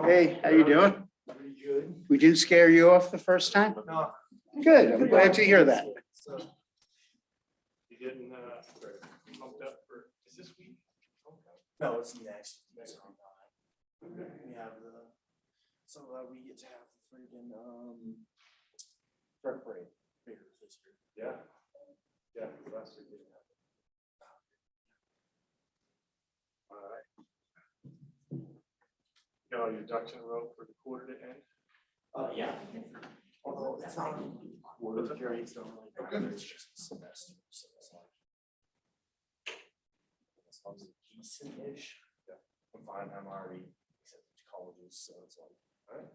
Hey, how you doing? Pretty good. We didn't scare you off the first time? No. Good, I'm glad to hear that. So, you getting pumped up for, is this week? No, it's next. We have so we get to have the freaking truck parade bigger this year. Yeah. Yeah, last week didn't happen. All right. Got all your ducks in a row for the quarter to end? Yeah. Although it's not quarter periods, don't really matter, it's just a semester, so it's like. As long as it's decent-ish. Yeah. I'm fine, I'm already accepted to colleges, so it's like. All right.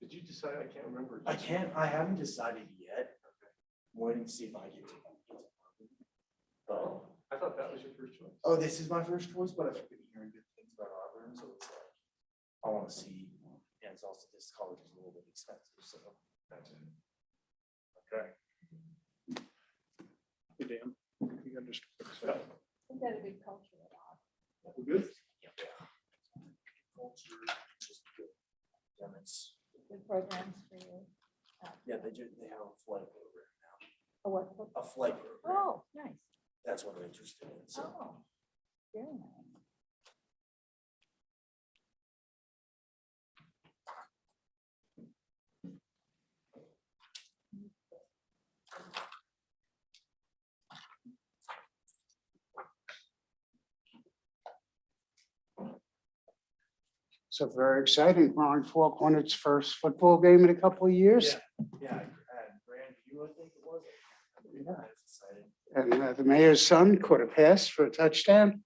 Did you decide? I can't remember. I haven't decided yet. Okay. I'm waiting to see if I get to. But I thought that was your first choice. Oh, this is my first choice, but I've been hearing good things about Auburn, so it's like, I want to see, and it's also, this college is a little bit expensive, so. That's it. Okay. Hey, Dan, you got just a quick stuff. We've got a good culture at all. We're good? Yeah. Culture, just good. It's Good programs for you. yeah, they have a flight program now. A what? A flight program. Oh, nice. That's what I'm interested in. So Oh, very nice. So very exciting. Ron Falk won its first football game in a couple of years. yeah, and Grandview, I think it was. Yeah. That's exciting. And the mayor's son caught a pass for a touchdown.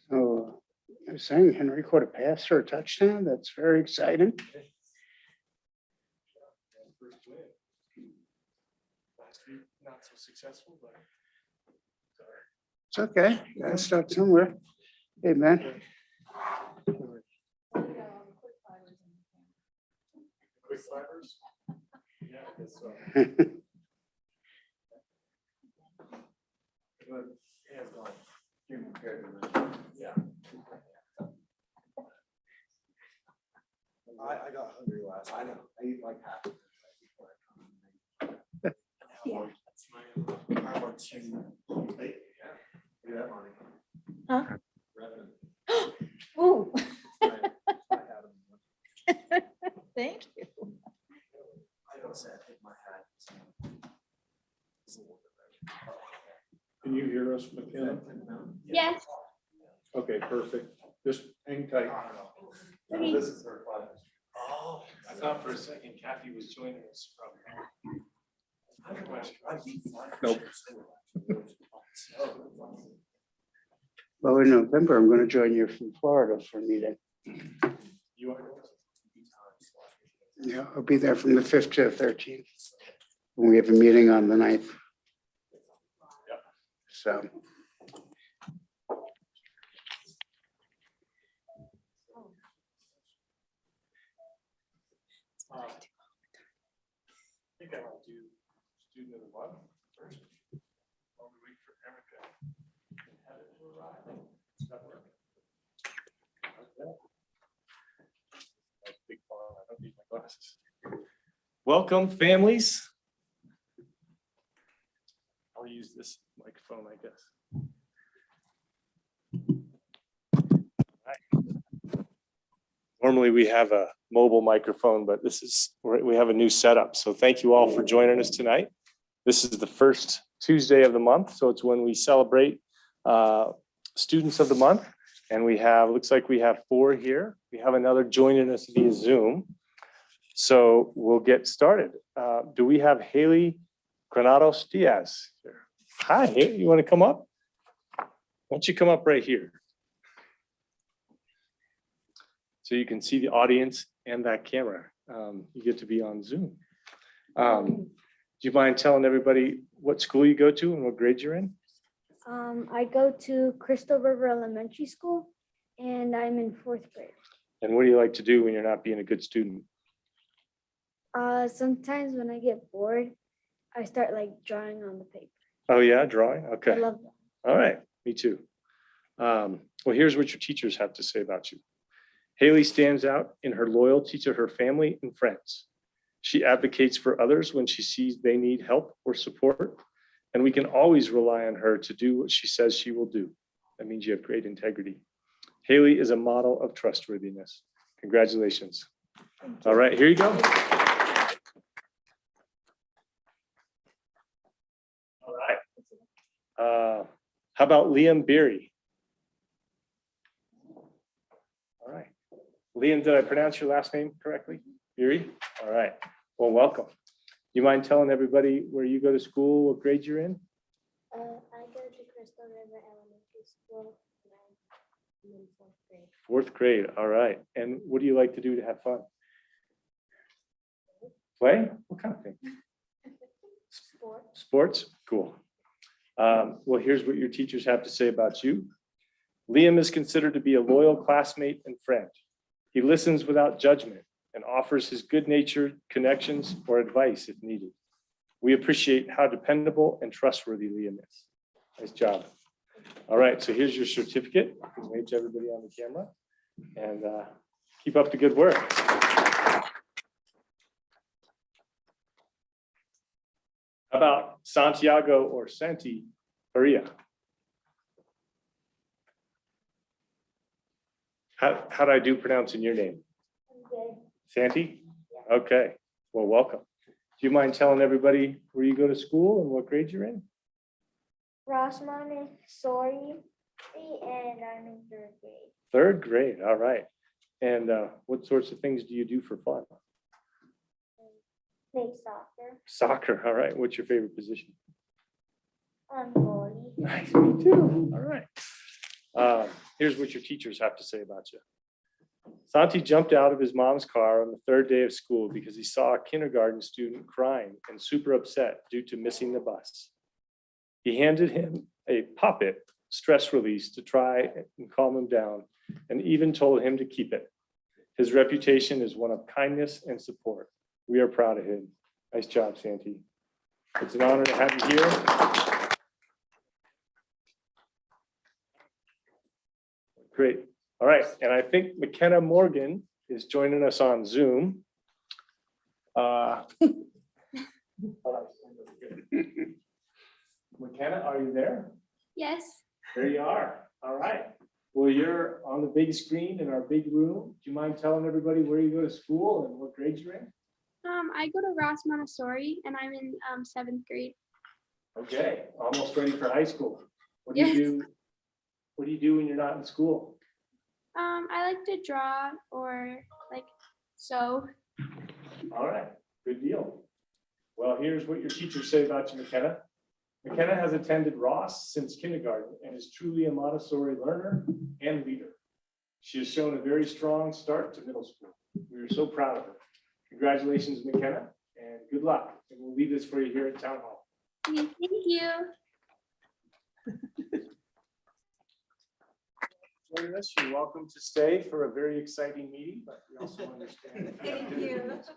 So I was saying Henry caught a pass for a touchdown. That's very exciting. First win. Last week, not so successful, but. It's okay. Gotta start somewhere. Hey, man. We got all the quick fibers in the Quick fibers? Yeah, I guess so. But, yeah, it's gone. You're compared to the- Yeah. I got hungry last night. I know. I ate like half of it before I come. Yeah. I want to. Hey, yeah. Look at that, Marty. Huh? Revenue. Ooh, I had them. thank you. I don't say I take my hat. It's a little bit better. Can you hear us, McKenna? Yes. Okay, perfect. Just hang tight. Okay. This is her class. Oh, I thought for a second Kathy was joining us from. Nope. Well, in November, I'm going to join you from Florida for a meeting. You are. Yeah, I'll be there from the 5th to the 13th. And we have a meeting on the 9th. Yep. So. I think I want to do student of the month first. While we wait for Erica and Heather to arrive. Does that work? Okay. That's big fun. I don't need my glasses. Welcome, families. I'll use this microphone, I guess. Normally we have a mobile microphone, but we have a new setup. So thank you all for joining us tonight. This is the first Tuesday of the month, so it's when we celebrate Students of the Month. And looks like we have 4 here. We have another joining us via Zoom. So we'll get started. Do we have Haley Granados Diaz here? Hi, Haley, you want to come up? Why don't you come up right here? so you can see the audience and that camera. You get to be on Zoom. Do you mind telling everybody what school you go to and what grade you're in? I go to Crystal River Elementary School and I'm in 4th grade. And what do you like to do when you're not being a good student? Sometimes when I get bored, I start like drawing on the paper. Oh yeah, drawing? I Okay. love that. All right, me too. Well, here's what your teachers have to say about you. Haley stands out in her loyalty to her family and friends. She advocates for others when she sees they need help or support, and we can always rely on her to do what she says she will do. That means you have great integrity. Haley is a model of trustworthiness. Congratulations. All right, here you go. All right. How about Liam Beery? All right. Liam, did I pronounce your last name correctly? Beery? All right. Well, welcome. You mind telling everybody where you go to school, what grade you're in? I go to Crystal River Elementary School and I'm in 4th grade. 4th grade. All right. And what do you like to do to have fun? Play? What kind of thing? Sports. Sports? Cool. Well, here's what your teachers have to say about you. Liam is considered to be a loyal classmate and friend. He listens without judgment and offers his good-natured connections or advice if needed. We appreciate how dependable and trustworthy Liam is. Nice job. All right, so here's your certificate. You can wave to everybody on the camera and keep up the good work. How about Santiago or Santi Faria? How'd I do pronouncing your name? Good. Santi? Okay, well, welcome. Do you mind telling everybody where you go to school and what grade you're in? Ross Montessori and I'm in 3rd grade. 3rd grade, all right. And what sorts of things do you do for fun? Play soccer. Soccer, all right. What's your favorite position? Volley. Nice, me too. All right. Here's what your teachers have to say about you. Santi jumped out of his mom's car on the 3rd day of school because he saw a kindergarten student crying and super upset due to missing the bus. He handed him a Pop-It stress release to try and calm him down and even told him to keep it. His reputation is one of kindness and support. We are proud of him. Nice job, Santi. It's an honor to have you here. Great. All right. And I think McKenna Morgan is joining us on Zoom. McKenna, are you there? Yes, There you are. All right. Well, you're on the big screen in our big room. Do you mind telling everybody where you go to school and what grade you're in? I go to Ross Montessori and I'm in 7th grade. Okay, almost ready for high school. What do you Yes. do? What do you do when you're not in school? I like to draw or like sew. All right, good deal. Well, here's what your teachers say about you, McKenna. McKenna has attended Ross since kindergarten and is truly a Montessori learner and leader. She has shown a very strong start to middle school. We are so proud of her. Congratulations, McKenna, and good luck. And we'll leave this for you here at Town Hall. Okay, thank you. Joining us, you're welcome to stay for a very exciting meeting, but we also understand. if have to do this.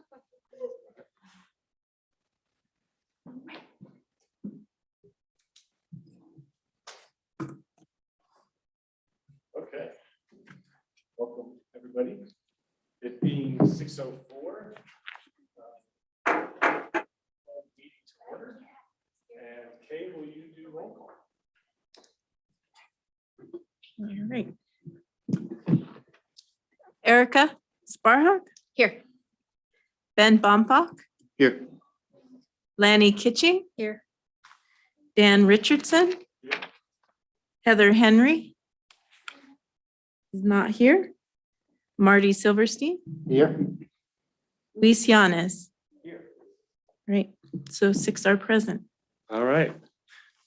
Okay. Welcome, everybody. It being 6:04. Meeting to order. And Kay, will you do roll call? All right. Erica Sparhawk? Here. Ben Bombach? Here. Lanny Kitching? Here. Dan Richardson? Here. Heather Henry? Is not here. Marty Silverstein? Here. Luis Yanes? Here. Right, so 6 are present. All right.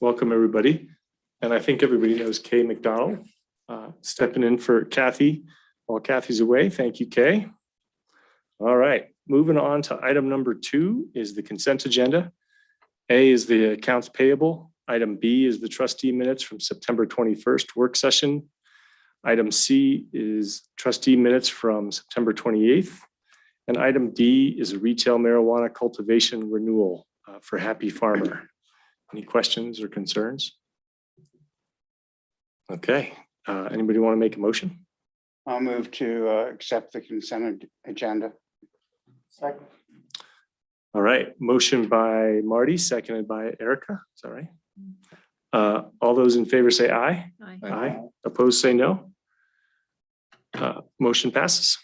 Welcome, everybody. And I think everybody knows Kay McDonald, stepping in for Kathy while Kathy's away. Thank you, Kay. All right, moving on to item number 2 is the consent agenda. A is the accounts payable. Item B is the trustee minutes from September 21st work session. Item C is trustee minutes from September 28th. And item D is a retail marijuana cultivation renewal for Happy Farmer. Any questions or concerns? Okay, anybody want to make a motion? I'll move to accept the consent agenda. Second. All right, motion by Marty, seconded by Erica. Is that right? All those in favor say aye. Aye. Aye. Opposed, say no. Motion passes.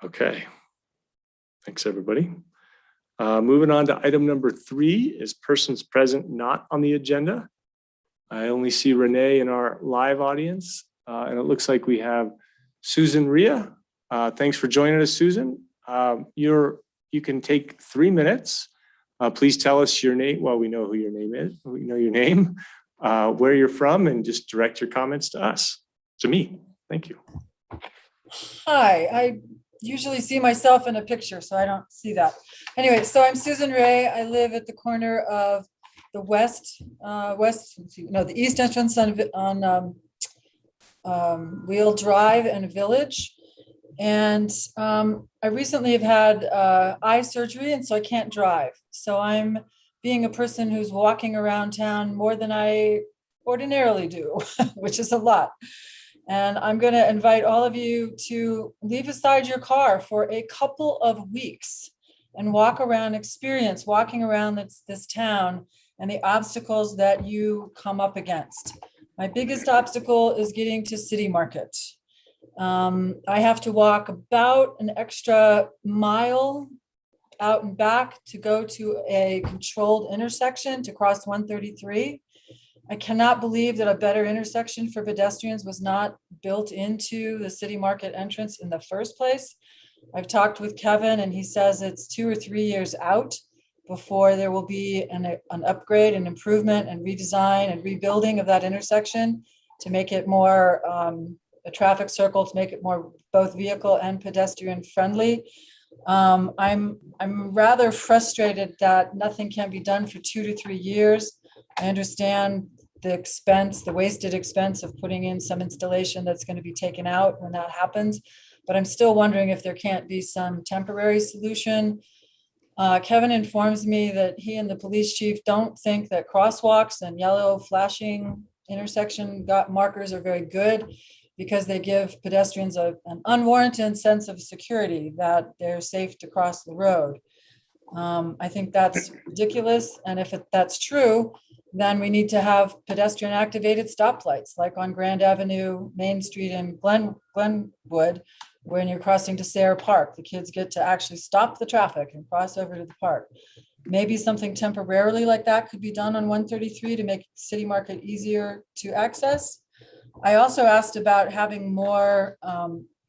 Okay. Thanks, everybody. Moving on to item number 3 is persons present not on the agenda. I only see Renee in our live audience, and it looks like we have Susan Rhea. Thanks for joining us, Susan. You can take 3 minutes. Please tell us your name. Well, we know who your name is. We know your name, where you're from, and just direct your comments to us, to me. Thank you. Hi, I usually see myself in a picture, so I don't see that. Anyway, so I'm Susan Ray. I live at the corner of the the east entrance on Wheel Drive and Village. And I recently have had eye surgery, and so I can't drive. So I'm being a person who's walking around town more than I ordinarily do, which is a lot. And I'm going to invite all of you to leave aside your car for a couple of weeks and walk around, experience walking around this town and the obstacles that you come up against. My biggest obstacle is getting to City Market. I have to walk about an extra mile out and back to go to a controlled intersection to cross 133. I cannot believe that a better intersection for pedestrians was not built into the City Market entrance in the first place. I've talked with Kevin, and he says it's 2 or 3 years out before there will be an upgrade and improvement and redesign and rebuilding of that intersection to make it more a traffic circle, to make it more both vehicle and pedestrian friendly. I'm rather frustrated that nothing can be done for 2 to 3 years. I understand the expense, the wasted expense of putting in some installation that's going to be taken out when that happens. But I'm still wondering if there can't be some temporary solution. Kevin informs me that he and the police chief don't think that crosswalks and yellow flashing intersection markers are very good because they give pedestrians an unwarranted sense of security that they're safe to cross the road. I think that's ridiculous. And if that's true, then we need to have pedestrian activated stoplights like on Grand Avenue, Main Street, and Glenwood, when you're crossing to Sayre Park. The kids get to actually stop the traffic and cross over to the park. Maybe something temporarily like that could be done on 133 to make City Market easier to access. I also asked about having more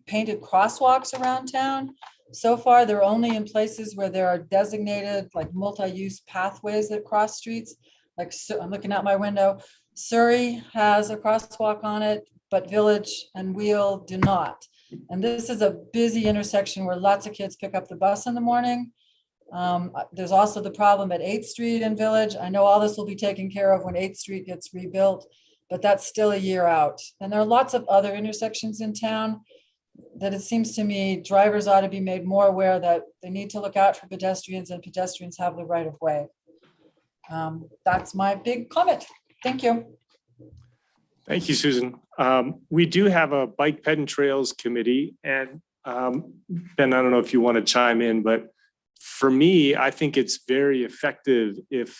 painted crosswalks around town. So far, they're only in places where there are designated like multi-use pathways that cross streets. Like I'm looking out my window, Surrey has a crosswalk on it, but Village and Wheel do not. And this is a busy intersection where lots of kids pick up the bus in the morning. There's also the problem at 8th Street and Village. I know all this will be taken care of when 8th Street gets rebuilt, but that's still a year out. And there are lots of other intersections in town that it seems to me drivers ought to be made more aware that they need to look out for pedestrians and pedestrians have the right of way. That's my big comment. Thank you. Thank you, Susan. We do have a Bike, Ped, and Trails Committee, and Ben, I don't know if you want to chime in, but for me, I think it's very effective if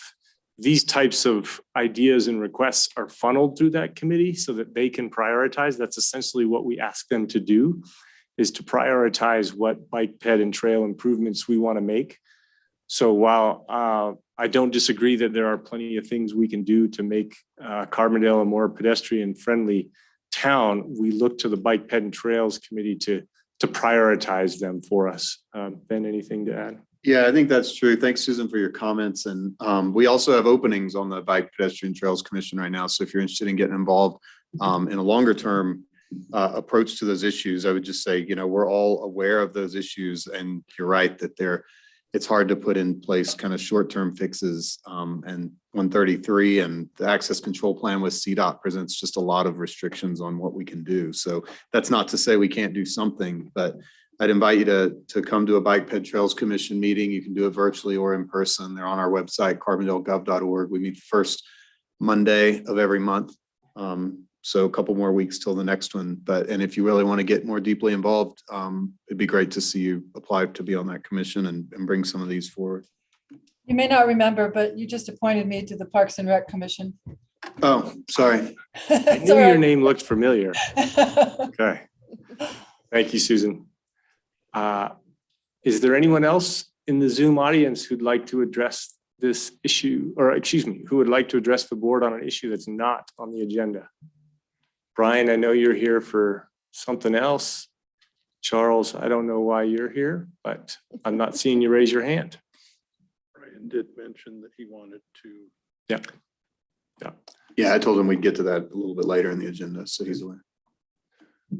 these types of ideas and requests are funneled through that committee so that they can prioritize. That's essentially what we ask them to do, is to prioritize what bike, ped, and trail improvements we want to make. So while I don't disagree that there are plenty of things we can do to make Carbondale a more pedestrian friendly town, we look to the Bike, Ped, and Trails Committee to prioritize them for us. Ben, anything to add? Yeah, I think that's true. Thanks, Susan, for your comments. And we also have openings on the Bike, Pedestrian, Trails Commission right now. So if you're interested in getting involved in a longer term approach to those issues. I would just say, we're all aware of those issues, and you're right that it's hard to put in place kind of short-term fixes. And 133 and the access control plan with CDOT presents just a lot of restrictions on what we can do. So that's not to say we can't do something, but I'd invite you to come to a Bike Ped Trails Commission meeting. You can do it virtually or in person. They're on our website, carbondale.gov.org. We meet the first Monday of every month. So a couple more weeks till the next one. And if you really want to get more deeply involved, it'd be great to see you apply to be on that commission and bring some of these forward. You may not remember, but you just appointed me to the Parks and Rec Commission. Oh, sorry. I knew your name looked familiar. Okay. Thank you, Susan. Is there anyone else in the Zoom audience who'd like to address this issue, or excuse me, who would like to address the board on an issue that's not on the agenda? Brian, I know you're here for something else. Charles, I don't know why you're here, but I'm not seeing you raise your hand. Brian did mention that he wanted to. Yeah. Yeah, I told him we'd get to that a little bit later in the agenda, so he's aware.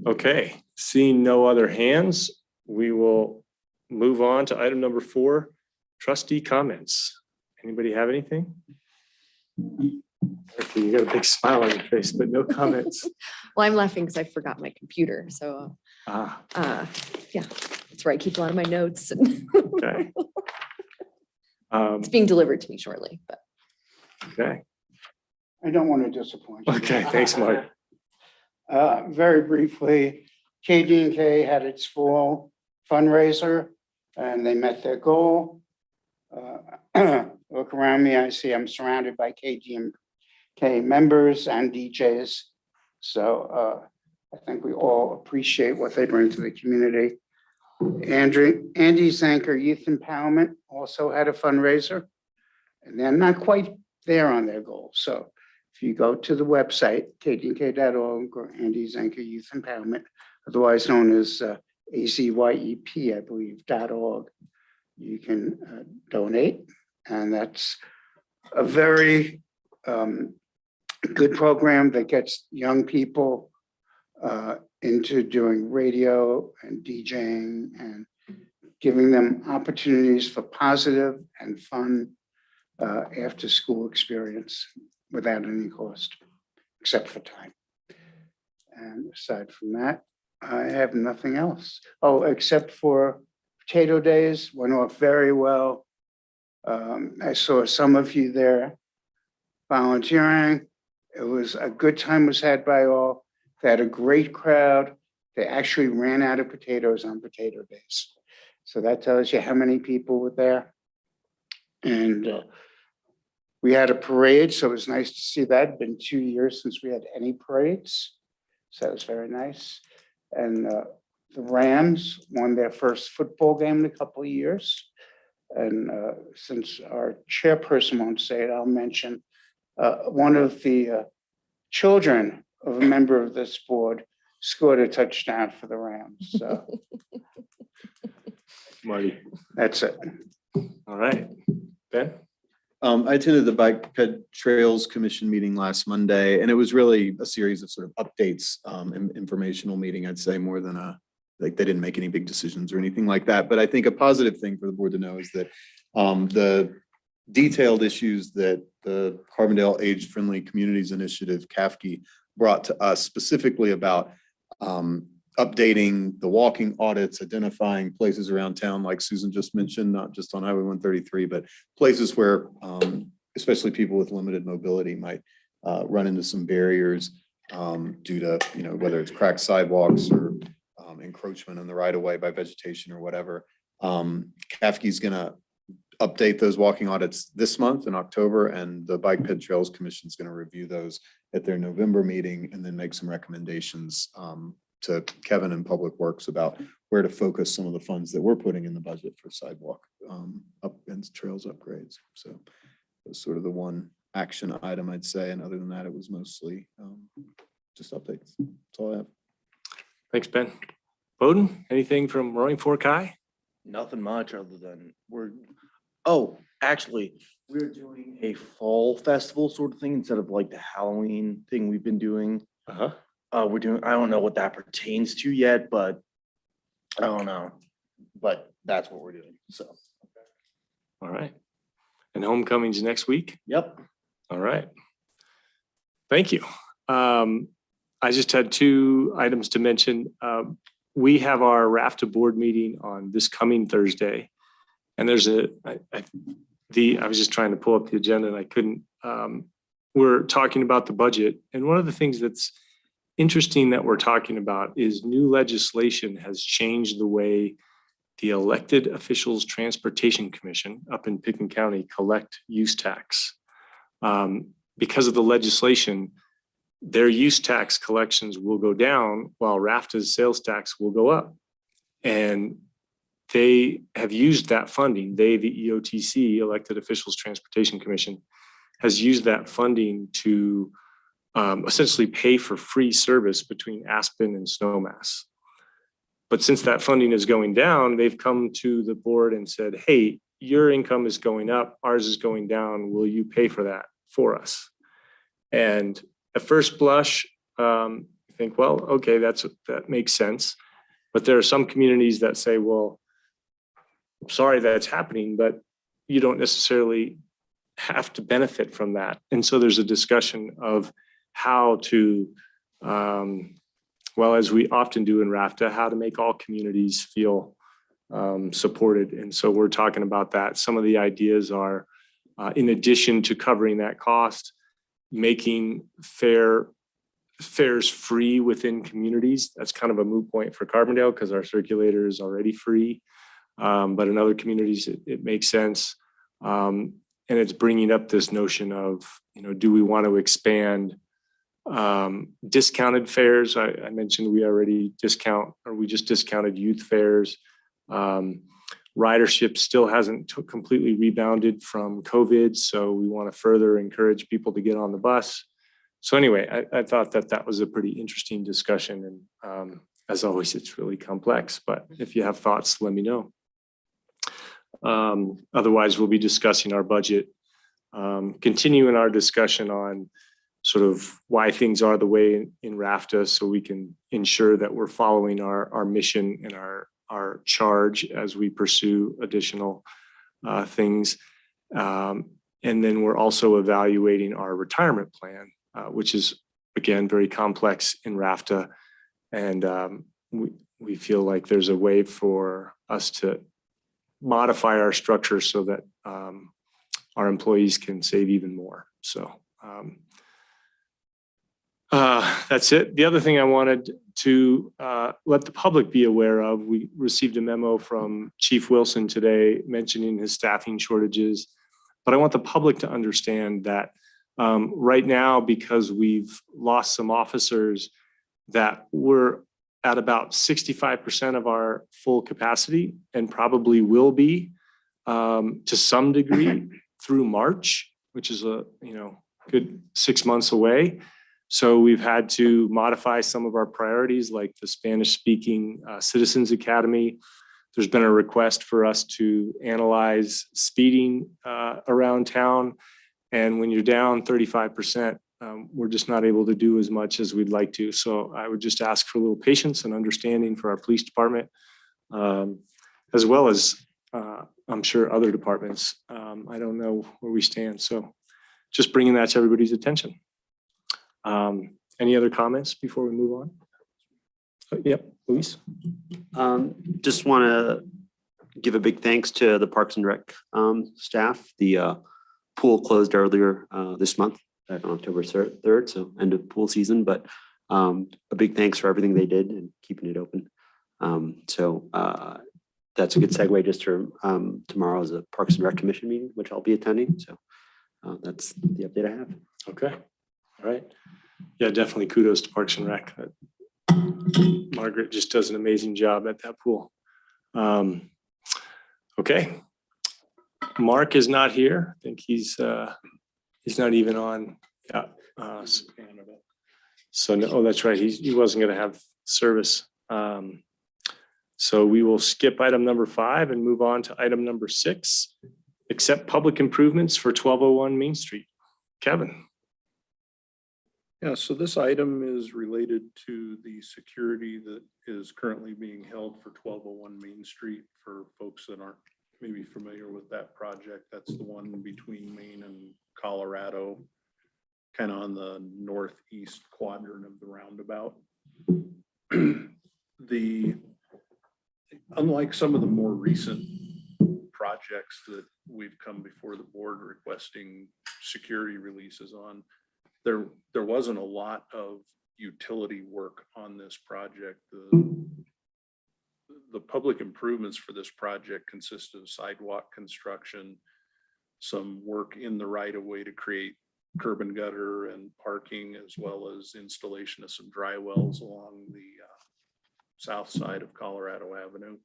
Okay, seeing no other hands, we will move on to item number 4, trustee comments. Anybody have anything? Okay, you got a big smile on your face, but no comments. Well, I'm laughing because I forgot my computer. So, Ah, yeah, that's right. I keep a lot of my notes. okay. It's being delivered to me shortly, but Okay, I don't want to disappoint you. okay, thanks, Mark. Very briefly, KD&K had its fall fundraiser and they met their goal. Look around me, I see I'm surrounded by KD&K members and DJs. So I think we all appreciate what they bring to the community. Andy Zanker Youth Empowerment also had a fundraiser, and they're not quite there on their goal. So if you go to the website, kdnk.org, or Andy Zanker Youth Empowerment, otherwise known as AZYEP, I believe, .org, you can donate. And that's a very good program that gets young people into doing radio and DJing and giving them opportunities for positive and fun after school experience without any cost, except for time. And aside from that, I have nothing else. Oh, except for Potato Days went off very well. I saw some of you there volunteering. It was a good time was had by all. They had a great crowd. They actually ran out of potatoes on Potato Days. So that tells you how many people were there. And we had a parade, so it was nice to see that. It's been 2 years since we had any parades. So that was very nice. And the Rams won their first football game in a couple of years. And since our chairperson won't say it, I'll mention one of the children of a member of this board scored a touchdown for the Rams. So Marty. that's it. All right, Ben? I attended the Bike Ped Trails Commission meeting last Monday, and it was really a series of sort of updates, informational meeting, I'd say, more than like they didn't make any big decisions or anything like that. But I think a positive thing for the board to know is that the detailed issues that the Carbondale Age Friendly Communities Initiative, CAFKI, brought to us specifically about updating the walking audits, identifying places around town, like Susan just mentioned, not just on Highway 133, but places where especially people with limited mobility might run into some barriers due to, whether it's cracked sidewalks or encroachment in the right of way by vegetation or whatever. CAFKI is going to update those walking audits this month in October, and the Bike Ped Trails Commission is going to review those at their November meeting and then make some recommendations to Kevin and Public Works about where to focus some of the funds that we're putting in the budget for sidewalk up and trails upgrades. So that's sort of the one action item I'd say. And other than that, it was mostly just updates. That's all I have. Thanks, Ben. Bowden, anything from Roaring Fork High? Nothing much other than actually, we're doing a fall festival sort of thing instead of like the Halloween thing we've been doing. Uh-huh. we're doing, I don't know what that pertains to yet, but I don't know. But that's what we're doing, so. All right. And homecoming's next week? Yep. All right. Thank you. I just had two items to mention. We have our RAFTA board meeting on this coming Thursday. And there's I was just trying to pull up the agenda and I couldn't. We're talking about the budget. And one of the things that's interesting that we're talking about is new legislation has changed the way the elected officials transportation commission up in Pickens County collect use tax. Because of the legislation, their use tax collections will go down while RAFTA's sales tax will go up. And they have used that funding. They, the EOTC, Elected Officials Transportation Commission, has used that funding to essentially pay for free service between Aspen and Snowmass. But since that funding is going down, they've come to the board and said, hey, your income is going up, ours is going down. Will you pay for that for us? And at first blush, you think, well, okay, that makes sense. But there are some communities that say, well, I'm sorry that's happening, but you don't necessarily have to benefit from that. And so there's a discussion of how to, well, as we often do in RAFTA, how to make all communities feel supported. And so we're talking about that. Some of the ideas are, in addition to covering that cost, making fares free within communities. That's kind of a moot point for Carbondale because our circulator is already free. But in other communities, it makes sense. And it's bringing up this notion of, do we want to expand discounted fares? I mentioned we already we just discounted youth fares. Ridership still hasn't completely rebounded from COVID, so we want to further encourage people to get on the bus. So anyway, I thought that was a pretty interesting discussion, and as always, it's really complex, but if you have thoughts, let me know. Otherwise, we'll be discussing our budget, continuing our discussion on sort of why things are the way in RAFTA, so we can ensure that we're following our mission and our charge as we pursue additional things. And then we're also evaluating our retirement plan, which is, again, very complex in RAFTA. And we feel like there's a way for us to modify our structure so that our employees can save even more. So that's it. The other thing I wanted to let the public be aware of, we received a memo from Chief Wilson today mentioning his staffing shortages, but I want the public to understand that right now, because we've lost some officers, that we're at about 65% of our full capacity and probably will be to some degree through March, which is a good 6 months away. So we've had to modify some of our priorities, like the Spanish-speaking Citizens Academy. There's been a request for us to analyze speeding around town. And when you're down 35%, we're just not able to do as much as we'd like to. So I would just ask for a little patience and understanding for our police department, as well as I'm sure other departments. I don't know where we stand. So just bringing that to everybody's attention. Any other comments before we move on? Yep, Luis. Just want to give a big thanks to the Parks and Rec staff. The pool closed earlier this month, back on October 3rd, so end of pool season, but a big thanks for everything they did and keeping it open. So that's a good segue just to tomorrow is a Parks and Rec Commission meeting, which I'll be attending. So that's the update I have. Okay. All right. Yeah, definitely kudos to Parks and Rec. Margaret just does an amazing job at that pool. Okay. Mark is not here. I think he's not even on. Yeah. So no, oh, that's right. He wasn't going to have service. So we will skip item number 5 and move on to item number 6, accept public improvements for 1201 Main Street. Kevin. Yeah, so this item is related to the security that is currently being held for 1201 Main Street. For folks that aren't maybe familiar with that project, that's the one between Maine and Colorado, kind of on the northeast quadrant of the roundabout. Unlike some of the more recent projects that we've come before the board requesting security releases on, there wasn't a lot of utility work on this project. The public improvements for this project consist of sidewalk construction, some work in the right of way to create curb and gutter and parking, as well as installation of some dry wells along the south side of Colorado Avenue.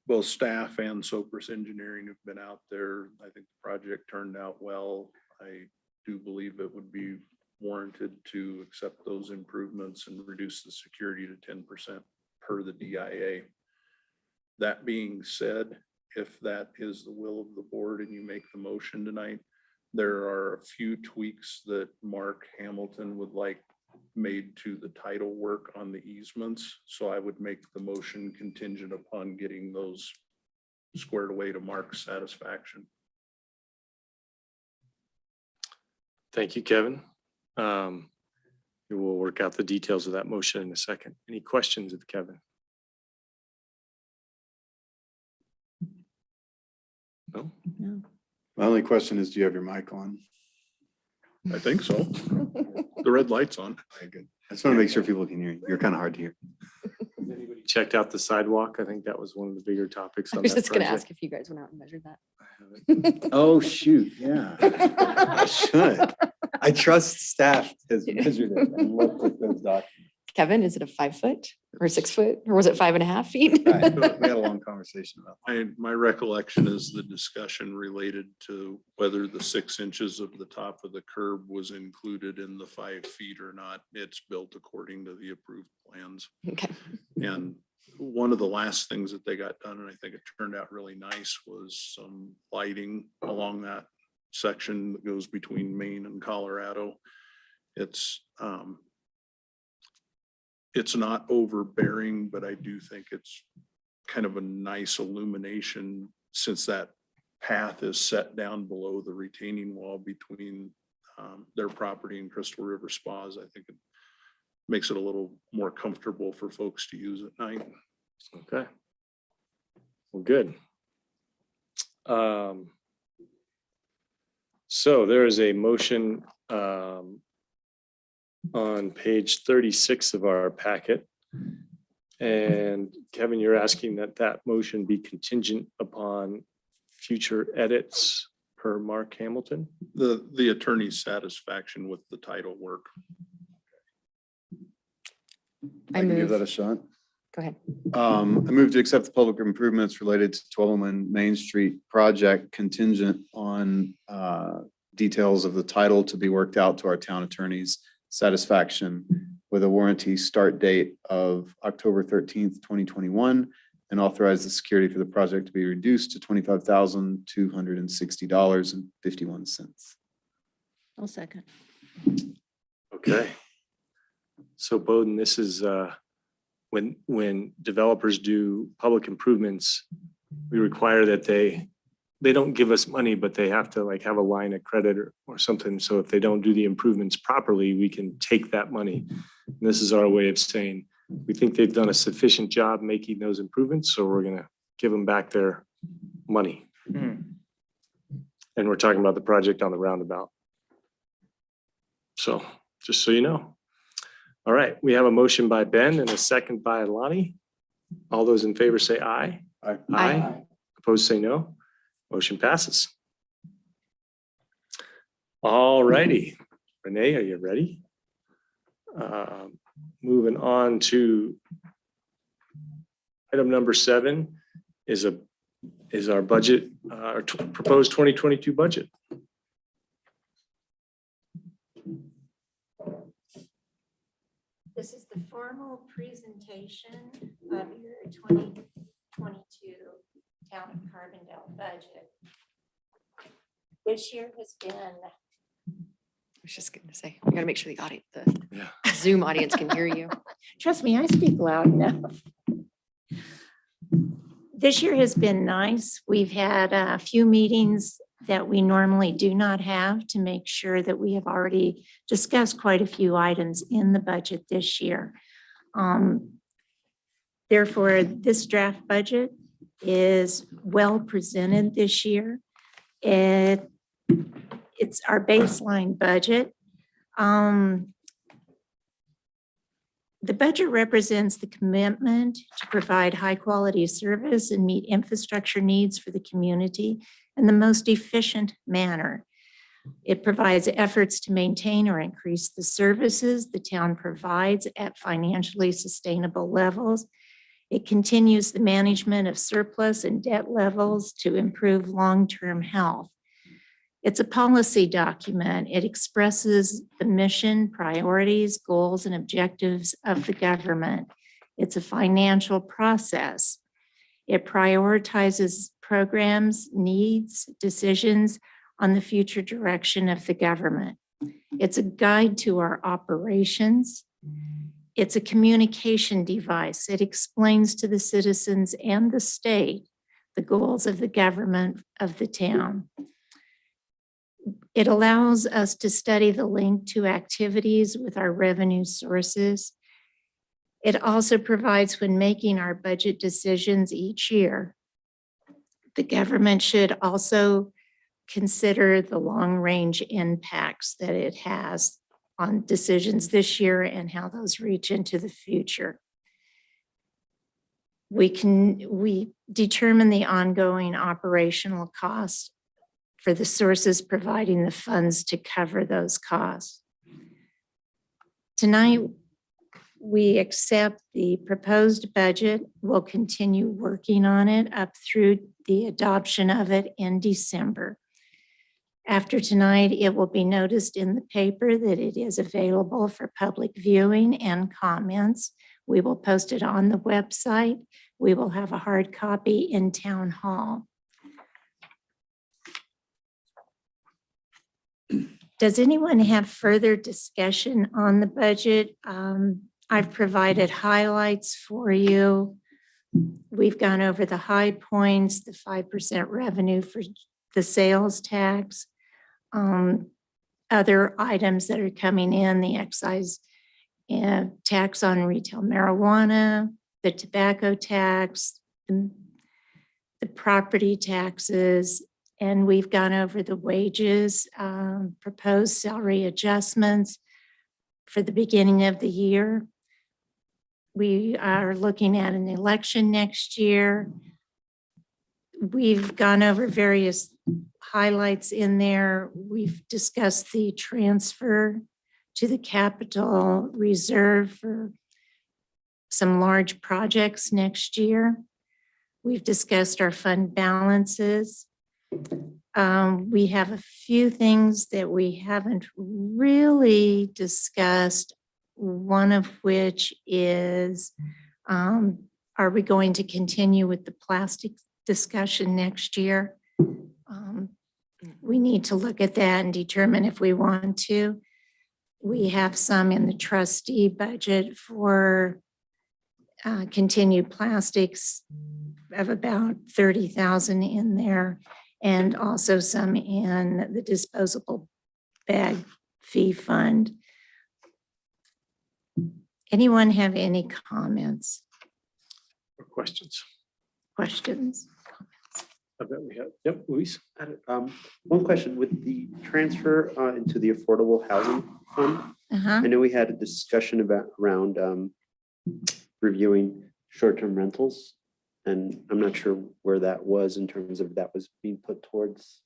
Both staff and Sopris Engineering have been out there. I think the project turned out well. I do believe it would be warranted to accept those improvements and reduce the security to 10% per the DIA. That being said, if that is the will of the board and you make the motion tonight, there are a few tweaks that Mark Hamilton would like made to the title work on the easements. So I would make the motion contingent upon getting those squared away to Mark's satisfaction. Thank you, Kevin. We will work out the details of that motion in a second. Any questions of Kevin? No? No. My only question is, do you have your mic on? I think so. The red light's on. Okay, good. I just want to make sure people can hear you. You're kind of hard to hear. Anybody checked out the sidewalk? I think that was one of the bigger topics I on was that just gonna project. ask if you guys went out and measured that. Oh, shoot, yeah. I should. I trust staff has measured it and looked at those documents. Kevin, is it a 5 foot or 6 foot, or was it 5.5 feet? Right. We had a long conversation about that. My recollection is the discussion related to whether the 6 inches of the top of the curb was included in the 5 feet or not. It's built according to the approved plans. Okay. And one of the last things that they got done, and I think it turned out really nice, was some lighting along that section that goes between Maine and Colorado. It's not overbearing, but I do think it's kind of a nice illumination, since that path is set down below the retaining wall between their property and Crystal River Spas. I think it makes it a little more comfortable for folks to use at night. Okay. Well, good. So there is a motion on page 36 of our packet. And Kevin, you're asking that that motion be contingent upon future edits per Mark Hamilton? The attorney's satisfaction with the title work. I can give that a shot. Go ahead. I move to accept the public improvements related to 1201 Main Street project contingent on details of the title to be worked out to our town attorney's satisfaction, with a warranty start date of October 13th, 2021, and authorize the security for the project to be reduced to $25,260.51. I'll second. Okay. So Bowden, this is when developers do public improvements, we require that they don't give us money, but they have to like have a line of credit or something. So if they don't do the improvements properly, we can take that money. And this is our way of saying, we think they've done a sufficient job making those improvements, so we're gonna give them back their money. And we're talking about the project on the roundabout. So just so you know. All right, we have a motion by Ben and a second by Lonnie. All those in favor say aye. Aye. Aye. Opposed say no. Motion passes. All righty. Renee, are you ready? Moving on to item number 7 is our budget, our proposed 2022 budget. This is the formal presentation of your 2022 Town of Carbondale budget. This year has been was just gonna say, we gotta make sure the audience, the Yeah. Zoom audience can hear you. Trust me, I speak loud enough. This year has been nice. We've had a few meetings that we normally do not have to make sure that we have already discussed quite a few items in the budget this year. Therefore, this draft budget is well presented this year. It's our baseline budget. The budget represents the commitment to provide high-quality service and meet infrastructure needs for the community in the most efficient manner. It provides efforts to maintain or increase the services the town provides at financially sustainable levels. It continues the management of surplus and debt levels to improve long-term health. It's a policy document. It expresses the mission, priorities, goals, and objectives of the government. It's a financial process. It prioritizes programs, needs, decisions on the future direction of the government. It's a guide to our operations. It's a communication device. It explains to the citizens and the state the goals of the government of the town. It allows us to study the link to activities with our revenue sources. It also provides when making our budget decisions each year. The government should also consider the long-range impacts that it has on decisions this year and how those reach into the future. We determine the ongoing operational costs for the sources providing the funds to cover those costs. Tonight, we accept the proposed budget. We'll continue working on it up through the adoption of it in December. After tonight, it will be noticed in the paper that it is available for public viewing and comments. We will post it on the website. We will have a hard copy in Town Hall. Does anyone have further discussion on the budget? I've provided highlights for you. We've gone over the high points, the 5% revenue for the sales tax, other items that are coming in, the excise tax on retail marijuana, the tobacco tax, the property taxes, and we've gone over the wages, proposed salary adjustments for the beginning of the year. We are looking at an election next year. We've gone over various highlights in there. We've discussed the transfer to the capital reserve for some large projects next year. We've discussed our fund balances. We have a few things that we haven't really discussed, one of which is, are we going to continue with the plastic discussion next year? We need to look at that and determine if we want to. We have some in the trustee budget for continued plastics of about 30,000 in there, and also some in the disposable bag fee fund. Anyone have any comments, Or questions? questions? I bet we have. Yep, Luis? One question with the transfer into the Affordable Housing Fund. Uh-huh. I know we had a discussion around reviewing short-term rentals. And I'm not sure where that was in terms of that was being put towards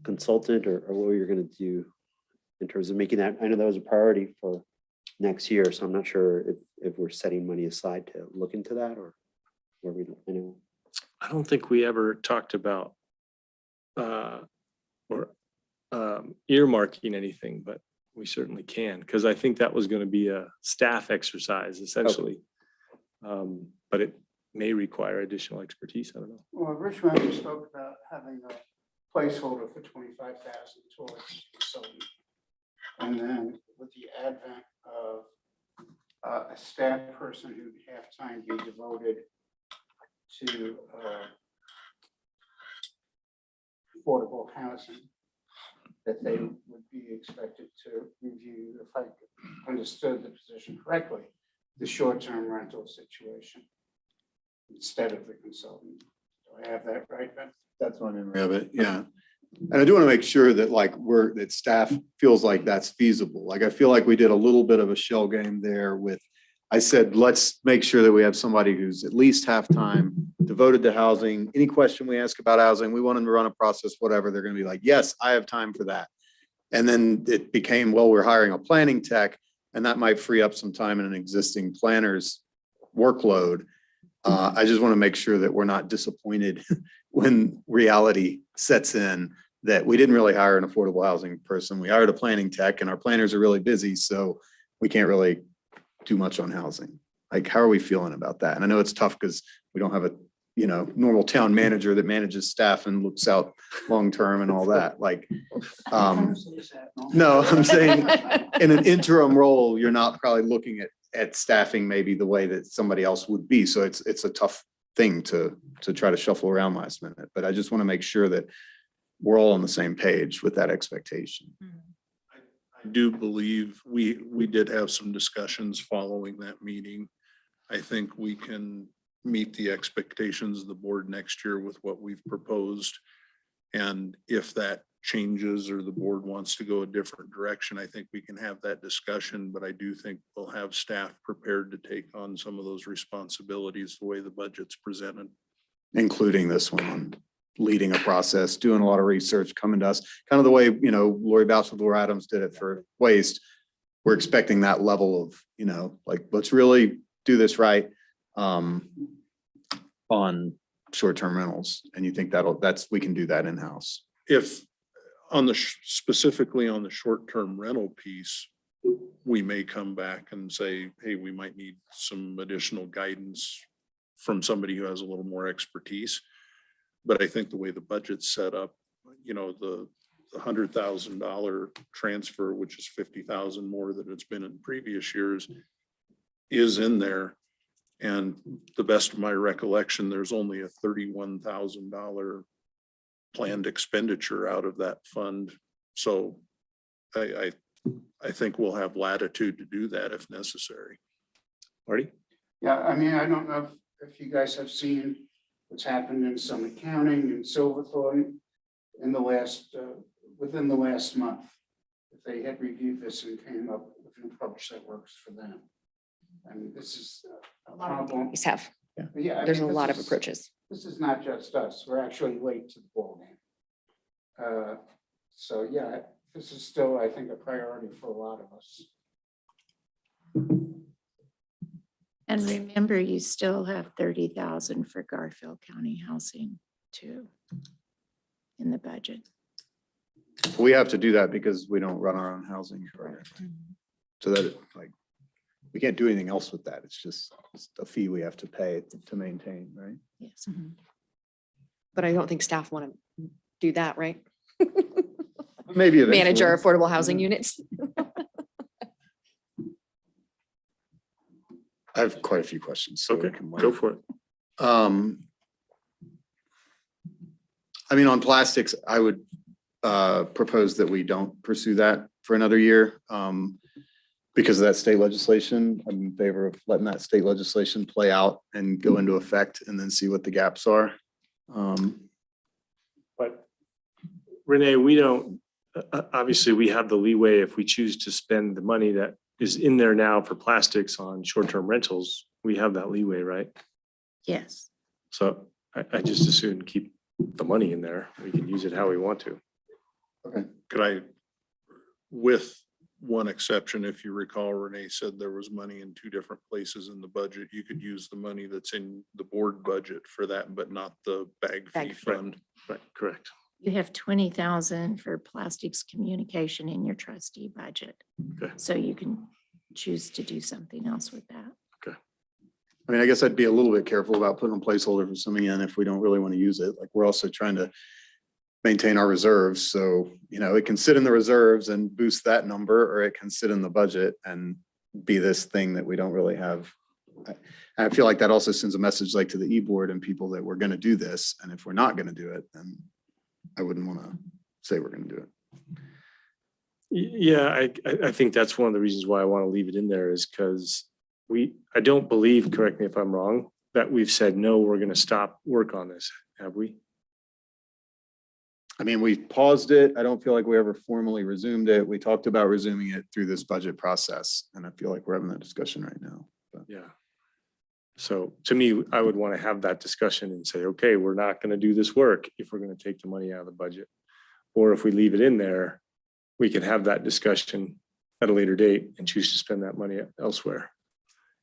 consultant or what you're going to do in terms of making that. I know that was a priority for next year, so I'm not sure if we're setting money aside to look into that or where we, I know. I don't think we ever talked about earmarking anything, but we certainly can, because I think that was going to be a staff exercise essentially. But it may require additional expertise. I don't know. Well, Rich Render spoke about having a placeholder for 25,000 towards consulting And then with the advent of a staff person who'd half-time be devoted to affordable housing, that they would be expected to review, if I understood the position correctly, the short-term rental situation instead of the consultant. Do I have that right, Ben? That's my memory of it, yeah. And I do want to make sure that like that staff feels like that's feasible. Like I feel like we did a little bit of a shell game there with, I said, let's make sure that we have somebody who's at least half-time devoted to housing. Any question we ask about housing, we want them to run a process, whatever, they're going to be like, yes, I have time for that. And then it became, well, we're hiring a planning tech and that might free up some time in an existing planner's workload. I just want to make sure that we're not disappointed when reality sets in that we didn't really hire an affordable housing person. We hired a planning tech and our planners are really busy, so we can't really do much on housing. Like, how are we feeling about that? And I know it's tough because we don't have a, normal town manager that manages staff and looks out long-term and all that. Like, no, I'm saying in an interim role, you're not probably looking at staffing maybe the way that somebody else would be. So it's a tough thing to try to shuffle around last minute, but I just want to make sure that we're all on the same page with that expectation. I do believe we did have some discussions following that meeting. I think we can meet the expectations of the board next year with what we've proposed. And if that changes or the board wants to go a different direction, I think we can have that discussion, but I do think we'll have staff prepared to take on some of those responsibilities the way the budget's presented. Including this one, leading a process, doing a lot of research, coming to us, kind of the way, Lori Bouch with Laura Adams did it for waste. We're expecting that level of, like, let's really do this right on short-term rentals. And you think we can do that in-house? If specifically on the short-term rental piece, we may come back and say, hey, we might need some additional guidance from somebody who has a little more expertise. But I think the way the budget's set up, the $100,000 transfer, which is 50,000 more than it's been in previous years, is in there. And the best of my recollection, there's only a $31,000 planned expenditure out of that fund. So I think we'll have latitude to do that if necessary. Marty? Yeah, I mean, I don't know if you guys have seen what's happened in some accounting and Silverthorne in the last, within the last month. If they had reviewed this and came up with an approach that works for them. And this is a problem. Have. Yeah, There's a lot of approaches. This is not just us. We're actually late to the ballgame. So yeah, this is still, I think, a priority for a lot of us. And remember, you still have 30,000 for Garfield County housing too in the budget. We have to do that because we don't run our own housing program. So that we can't do anything else with that. It's just a fee we have to pay to maintain, right? Yes. But I don't think staff want to do that, right? Maybe eventually. Manage our affordable housing units. I have quite a few questions. So Okay, go for it. I mean, on plastics, I would propose that we don't pursue that for another year. Because of that state legislation, I'm in favor of letting that state legislation play out and go into effect and then see what the gaps are. But Renee, we don't, obviously we have the leeway if we choose to spend the money that is in there now for plastics on short-term rentals. We have that leeway, right? Yes. So I just as soon keep the money in there. We can use it how we want to. Okay. Could I, with one exception, if you recall, Renee said there was money in two different places in the budget. You could use the money that's in the board budget for that, but not the bag fee fund. Right, correct. You have 20,000 for plastics communication in your trustee budget. Okay. So you can choose to do something else with that. I mean, I guess I'd be a little bit careful about putting a placeholder for something in if we don't really want to use it. Like, we're also trying to maintain our reserves. So, it can sit in the reserves and boost that number, or it can sit in the budget and be this thing that we don't really have. I feel like that also sends a message like to the e-board and people that we're going to do this. And if we're not going to do it, then I wouldn't want to say we're going to do it. Yeah, I think that's one of the reasons why I want to leave it in there is because I don't believe, correct me if I'm wrong, that we've said, no, we're going to stop work on this, have we? I mean, we paused it. I don't feel like we ever formally resumed it. We talked about resuming it through this budget process. And I feel like we're having that discussion right now. But Yeah. So to me, I would want to have that discussion and say, okay, we're not going to do this work if we're going to take the money out of the budget. Or if we leave it in there, we can have that discussion at a later date and choose to spend that money elsewhere.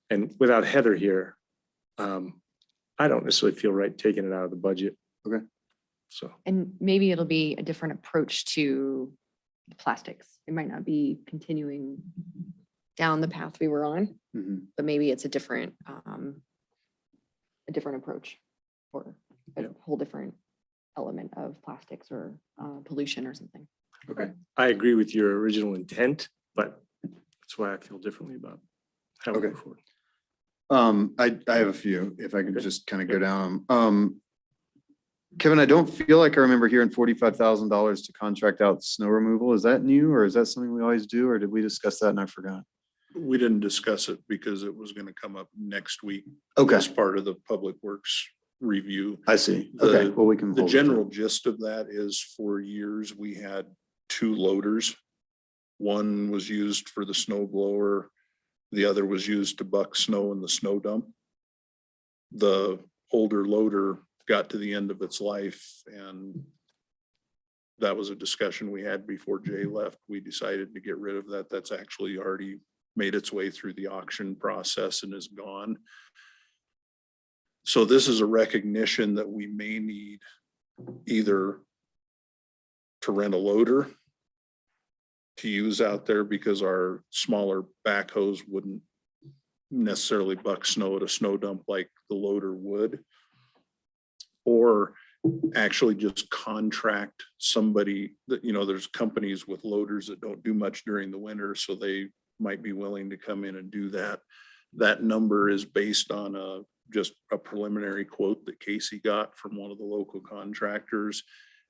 And without Heather here, I don't necessarily feel right taking it out of the budget. Okay. So, And maybe it'll be a different approach to the plastics. It might not be continuing down the path we were on, but maybe it's a different approach or a whole different element of plastics or pollution or something. okay. I agree with your original intent, but that's why I feel differently about how we Okay. move forward. I have a few, if I could just kind of go down. Kevin, I don't feel like I remember hearing $45,000 to contract out snow removal. Is that new, or is that something we always do, or did we discuss that and I forgot? We didn't discuss it because it was going to come up next week Okay, as part of the Public Works review. I see. Okay, well, we can. The hold it then. general gist of that is for years, we had two loaders. One was used for the snow blower. The other was used to buck snow in the snow dump. The older loader got to the end of its life, and that was a discussion we had before Jay left. We decided to get rid of that. That's actually already made its way through the auction process and is gone. So this is a recognition that we may need either to rent a loader to use out there because our smaller backhoes wouldn't necessarily buck snow at a snow dump like the loader would. Or actually just contract somebody that, there's companies with loaders that don't do much during the winter, so they might be willing to come in and do that. That number is based on just a preliminary quote that Casey got from one of the local contractors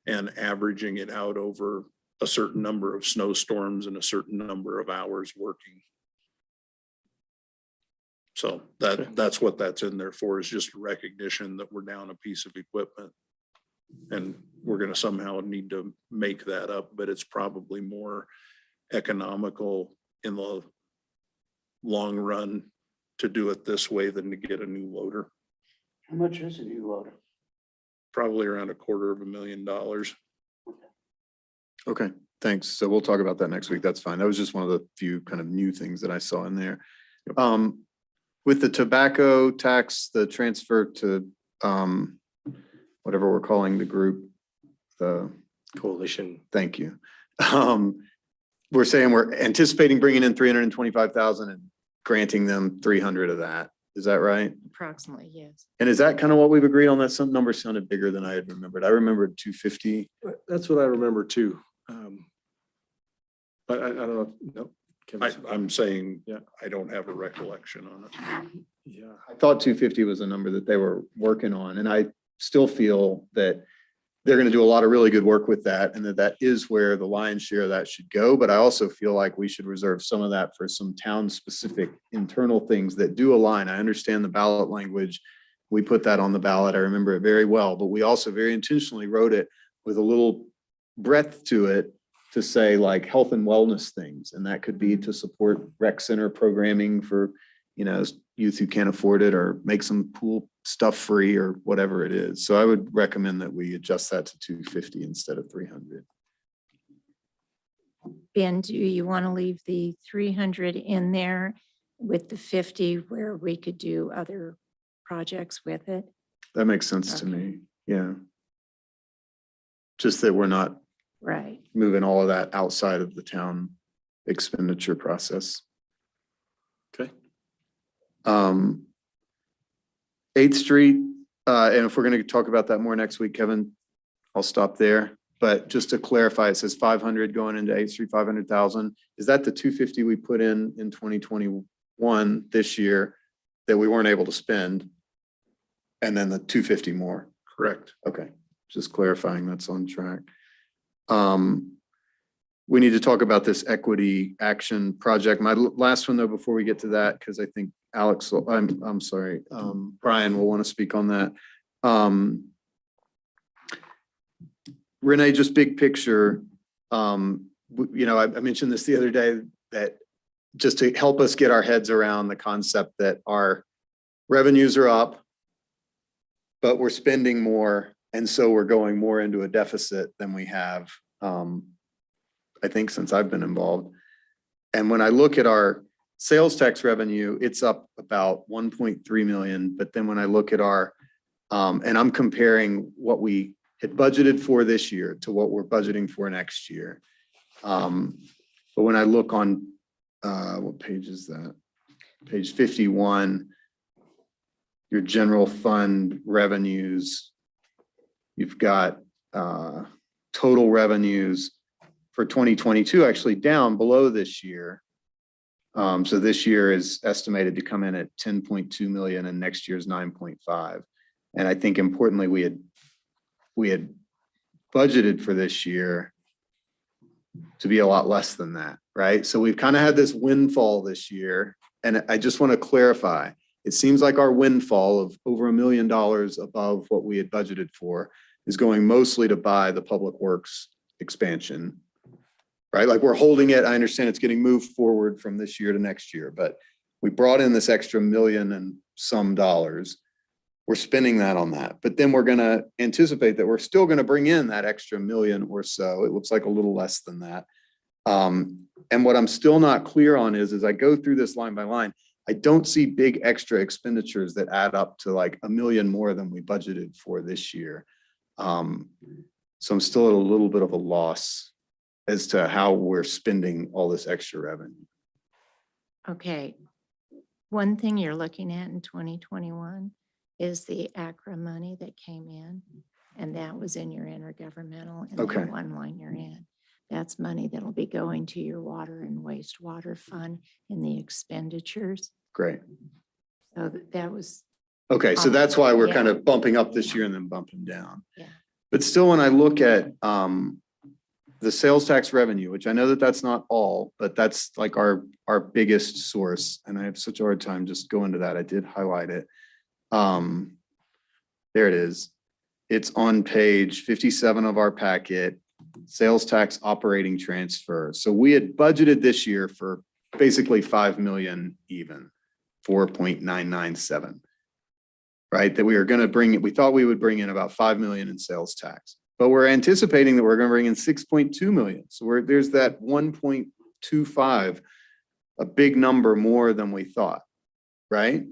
and averaging it out over a certain number of snowstorms and a certain number of hours working. So that's what that's in there for, is just a recognition that we're down a piece of equipment. And we're going to somehow need to make that up, but it's probably more economical in the long run to do it this way than to get a new loader. How much is a new loader? Probably around $250,000. Okay, thanks. So we'll talk about that next week. That's fine. That was just one of the few kind of new things that I saw in there. With the tobacco tax, the transfer to whatever we're calling the group, the Coalition. thank you. We're saying we're anticipating bringing in 325,000 and granting them 300 of that. Is that right? Approximately, yes. And is that kind of what we've agreed on? That some number sounded bigger than I had remembered. I remembered 250. That's what I remember too. But I don't know. No. I'm saying, Yeah. I don't have a recollection on it. Yeah. I thought 250 was a number that they were working on, and I still feel that they're going to do a lot of really good work with that, and that is where the lion's share of that should go. But I also feel like we should reserve some of that for some town-specific internal things that do align. I understand the ballot language. We put that on the ballot. I remember it very well, but we also very intentionally wrote it with a little breadth to it to say like health and wellness things. And that could be to support rec center programming for, youth who can't afford it, or make some pool stuff free or whatever it is. So I would recommend that we adjust that to 250 instead of 300. Ben, do you want to leave the 300 in there with the 50 where we could do other projects with it? That makes sense to Okay. me. Yeah. Just that we're not Right. moving all of that outside of the town expenditure process. Okay. 8th Street, and if we're going to talk about that more next week, Kevin, I'll stop there. but just to clarify, it says 500 going into H3, 500,000. Is that the 250 we put in 2021 this year that we weren't able to spend? And then the 250 more? Correct. Okay, just clarifying that's on track. We need to talk about this equity action project. My last one though, before we get to that, because I think Alex, I'm sorry, Brian will want to speak on that. Renee, just big picture, I mentioned this the other day, that just to help us get our heads around the concept that our revenues are up, but we're spending more. And so we're going more into a deficit than we have, I think, since I've been involved. And when I look at our sales tax revenue, it's up about 1.3 million. But then when I look at our, and I'm comparing what we had budgeted for this year to what we're budgeting for next year. But when I look on, what page is that? Page 51, your general fund revenues, you've got total revenues for 2022 actually down below this year. So this year is estimated to come in at 10.2 million and next year's 9.5. And I think importantly, we had budgeted for this year to be a lot less than that, right? So we've kind of had this windfall this year. And I just want to clarify, it seems like our windfall of over $1 million above what we had budgeted for is going mostly to buy the public works expansion, right? Like we're holding it. I understand it's getting moved forward from this year to next year, but we brought in this extra $1 million and some dollars. We're spending that on that, but then we're going to anticipate that we're still going to bring in that extra $1 million or so. It looks like a little less than that. And what I'm still not clear on is, as I go through this line by line, I don't see big extra expenditures that add up to like $1 million more than we budgeted for this year. So I'm still at a little bit of a loss as to how we're spending all this extra revenue. Okay. One thing you're looking at in 2021 is the ACRA money that came in, and that was in your intergovernmental, and Okay. that one line you're in. That's money that'll be going to your water and wastewater fund in the expenditures. Great. So that was, Okay, so that's why we're Yeah. kind of bumping up this year and then bumping down. yeah. But still, when I look at the sales tax revenue, which I know that that's not all, but that's like our biggest source. And I have such a hard time just going to that. I did highlight it. There it is. It's on page 57 of our packet, sales tax operating transfer. So we had budgeted this year for basically 5 million even, 4.997. Right? That we were going to bring, we thought we would bring in about 5 million in sales tax, but we're anticipating that we're going to bring in 6.2 million. So there's that 1.25, a big number more than we thought, right?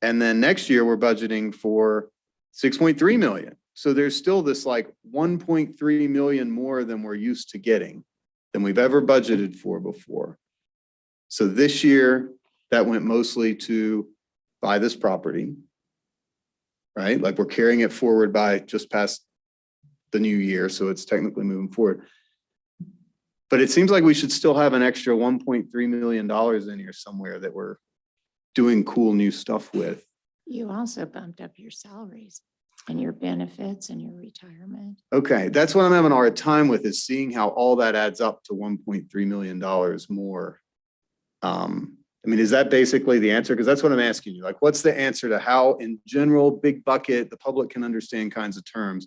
And then next year we're budgeting for 6.3 million. So there's still this like 1.3 million more than we're used to getting, than we've ever budgeted for before. So this year that went mostly to buy this property, right? Like we're carrying it forward by just past the new year. So it's technically moving forward. But it seems like we should still have an extra $1.3 million in here somewhere that we're doing cool new stuff with. You also bumped up your salaries and your benefits and your retirement. Okay, that's what I'm having a hard time with, is seeing how all that adds up to $1.3 million more. I mean, is that basically the answer? Because that's what I'm asking you. Like, what's the answer to how, in general, big bucket, the public can understand kinds of terms?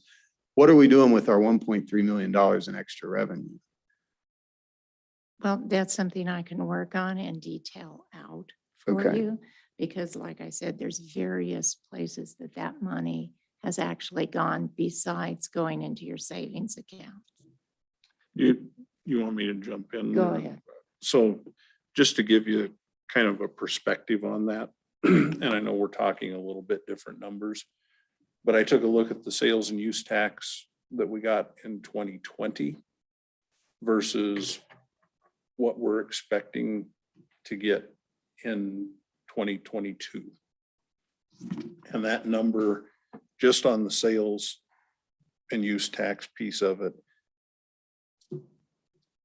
What are we doing with our $1.3 million in extra revenue? Well, that's something I can work on and detail out for Okay. you. Because like I said, there's various places that money has actually gone besides going into your savings account. You want me to jump in? Go ahead. So just to give you kind of a perspective on that, and I know we're talking a little bit different numbers, but I took a look at the sales and use tax that we got in 2020 versus what we're expecting to get in 2022. And that number, just on the sales and use tax piece of it,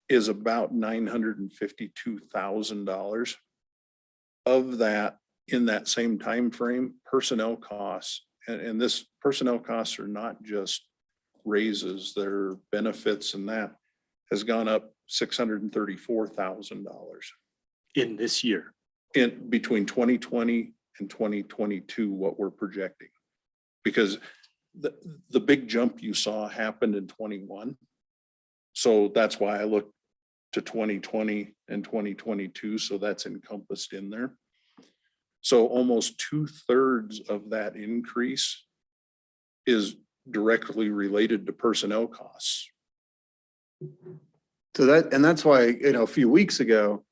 is about $952,000. Of that, in that same time frame, personnel costs, and this personnel costs are not just raises, their benefits and that has gone up $634,000 In this year. in between 2020 and 2022, what we're projecting. Because the big jump you saw happened in 21. So that's why I looked to 2020 and 2022. So that's encompassed in there. So almost 2/3 of that increase is directly related to personnel costs. So that, and that's why, you know, a few weeks ago,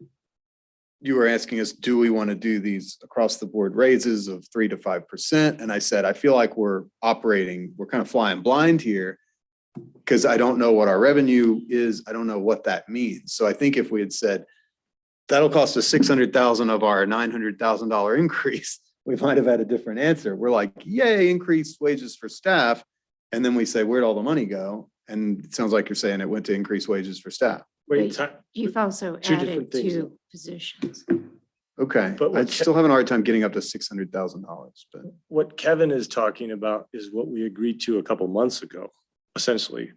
you were asking us, do we want to do these across the board raises of 3 to 5%? And I said, I feel like we're kind of flying blind here because I don't know what our revenue is. I don't know what that means. So I think if we had said, that'll cost us 600,000 of our $900,000 increase, we might have had a different answer. We're like, yay, increased wages for staff. And then we say, where'd all the money go? And it sounds like you're saying it went to increase wages for staff. Wait, You've also Two added different things, 2 positions. Okay, But what I'm still having a hard time getting up to $600,000, but what Kevin is talking about is what we agreed to a couple months ago, essentially.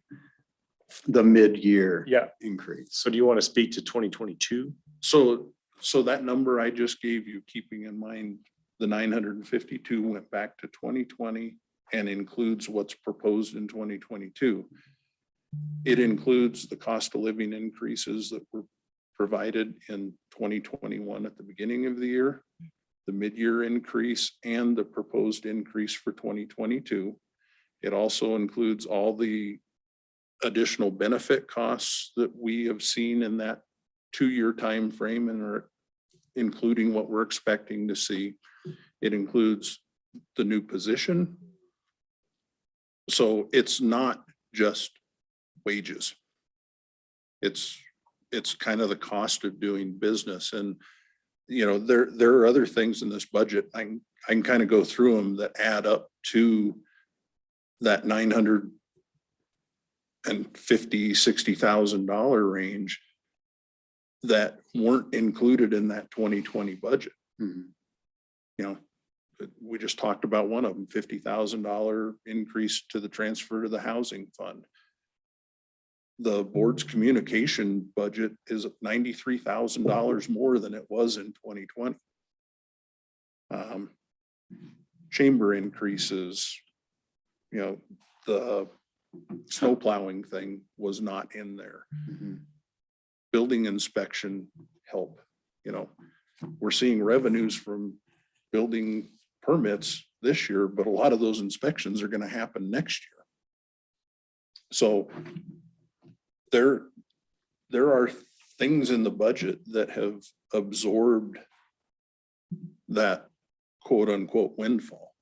the mid-year Yeah. increase. So do you want to speak to 2022? So that number I just gave you, keeping in mind the 952 went back to 2020 and includes what's proposed in 2022. It includes the cost of living increases that were provided in 2021 at the beginning of the year, the mid-year increase and the proposed increase for 2022. It also includes all the additional benefit costs that we have seen in that 2-year time frame and are including what we're expecting to see. It includes the new position. So it's not just wages. It's kind of the cost of doing business. And, you know, there are other things in this budget. I can kind of go through them that add up to that $950,000-$60,000 range that weren't included in that 2020 budget. Mhm. You know, we just talked about one of them, $50,000 increase to the transfer to the housing fund. The board's communication budget is $93,000 more than it was in 2020. Chamber increases, you know, the snow plowing thing was not in there. Mhm. Building inspection help, you know, we're seeing revenues from building permits this year, but a lot of those inspections are going to happen next year. So there are things in the budget that have absorbed that quote unquote windfall.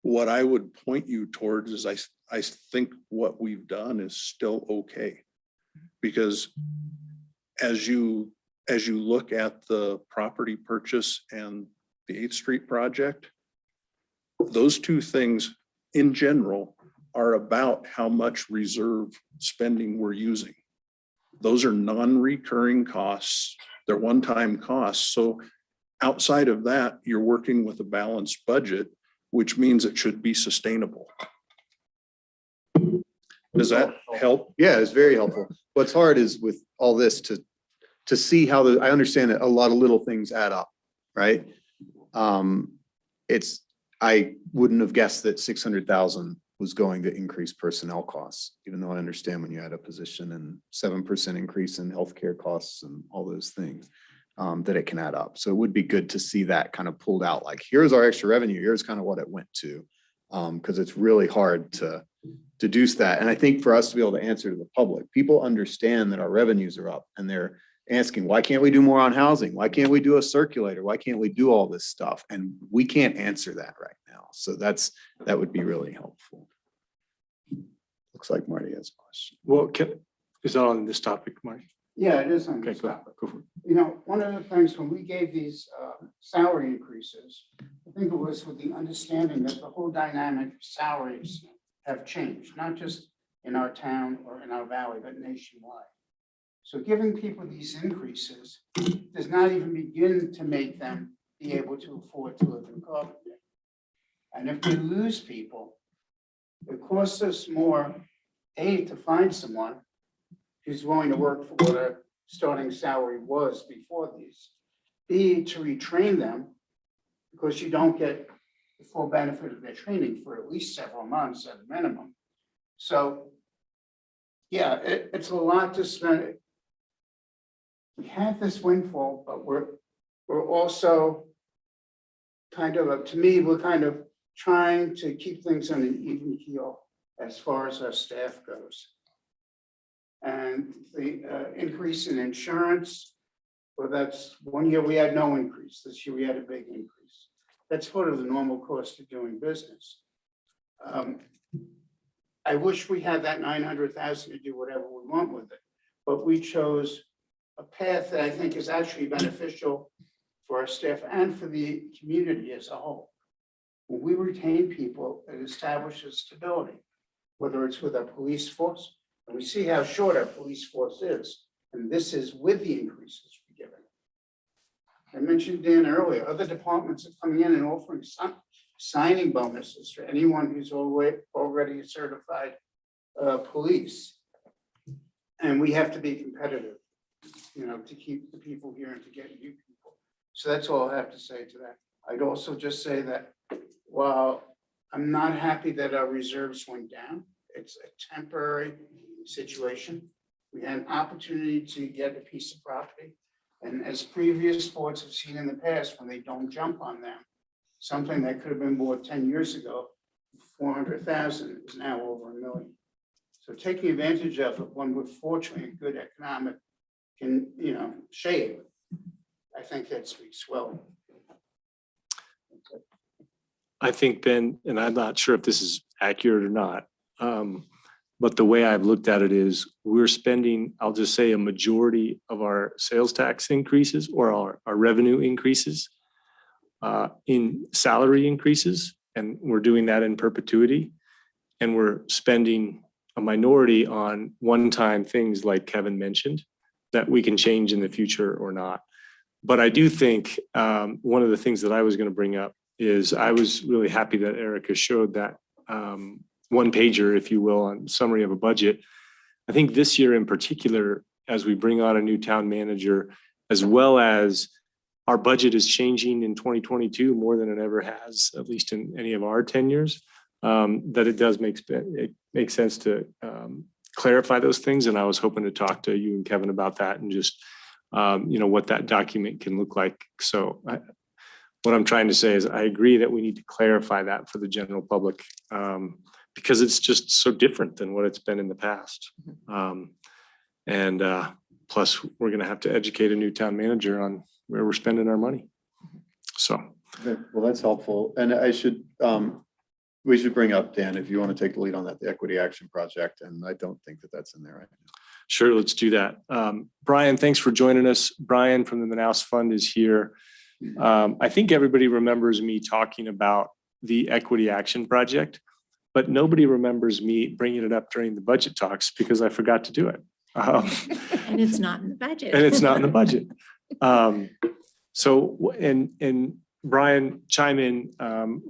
What I would point you towards is I think what we've done is still okay. Because as you look at the property purchase and the 8th Street project, those two things in general are about how much reserve spending we're using. Those are non-recurring costs. They're one-time costs. So outside of that, you're working with a balanced budget, which means it should be sustainable. Does that help? Yeah, it's very helpful. What's hard is with all this to see how I understand that a lot of little things add up, right? I wouldn't have guessed that 600,000 was going to increase personnel costs, even though I understand when you add a position and 7% increase in healthcare costs and all those things, that it can add up. So it would be good to see that kind of pulled out, like, here's our extra revenue, here's kind of what it went to. Because it's really hard to deduce that. And I think for us to be able to answer to the public, people understand that our revenues are up and they're asking, why can't we do more on housing? Why can't we do a circulator? Why can't we do all this stuff? And we can't answer that right now. So that would be really helpful. Looks like Marty has a question. Well, is that on this topic, Marty? Yeah, it is on Okay, this go topic. for it. You know, one of the things when we gave these salary increases, I think it was with the understanding that the whole dynamic of salaries have changed, not just in our town or in our valley, but nationwide. So giving people these increases does not even begin to make them be able to afford to live in Carbondale. And if we lose people, it costs us more, A, to find someone who's willing to work for what a starting salary was before these. B, to retrain them, because you don't get the full benefit of their training for at least several months at a minimum. So, yeah, it's a lot to spend. We have this windfall, but we're also kind of, to me, we're kind of trying to keep things on an even keel as far as our staff goes. And the increase in insurance, well, that's 1 year we had no increase. This year we had a big increase. That's part of the normal cost of doing business. I wish we had that 900,000 to do whatever we want with it, but we chose a path that I think is actually beneficial for our staff and for the community as a whole. When we retain people, it establishes stability, whether it's with our police force, and we see how short our police force is, and this is with the increases we're giving. I mentioned Dan earlier, other departments are coming in and offering some signing bonuses for anyone who's already a certified police. And we have to be competitive, to keep the people here and to get new people. So that's all I have to say to that. I'd also just say that while I'm not happy that our reserves went down, it's a temporary situation. We had an opportunity to get a piece of property. And as previous boards have seen in the past, when they don't jump on them, something that could have been bought 10 years ago, 400,000 is now over $1 million. So taking advantage of it, one with fortunately a good economic shape, I think that speaks well. I think, Ben, and I'm not sure if this is accurate or not, but the way I've looked at it is we're spending, I'll just say, a majority of our sales tax increases or our revenue increases in salary increases, and we're doing that in perpetuity. And we're spending a minority on one-time things like Kevin mentioned that we can change in the future or not. But I do think one of the things that I was going to bring up is I was really happy that Erica showed that one pager, if you will, on summary of a budget. I think this year in particular, as we bring on a new town manager, as well as our budget is changing in 2022 more than it ever has, at least in any of our tenures, that it does make sense to clarify those things. And I was hoping to talk to you and Kevin about that and just, what that document can look like. So what I'm trying to say is I agree that we need to clarify that for the general public because it's just so different than what it's been in the past. Plus, we're going to have to educate a new town manager on where we're spending our money. So. Okay, well, that's helpful. And we should bring up, Dan, if you want to take the lead on that, the equity action project. And I don't think that that's in there right now. Sure, let's do that. Brian, thanks for joining us. Brian from the Manaus Fund is here. I think everybody remembers me talking about the equity action project, but nobody remembers me bringing it up during the budget talks because I forgot to do it. And it's not in the budget. And it's not in the budget. And Brian, chime in,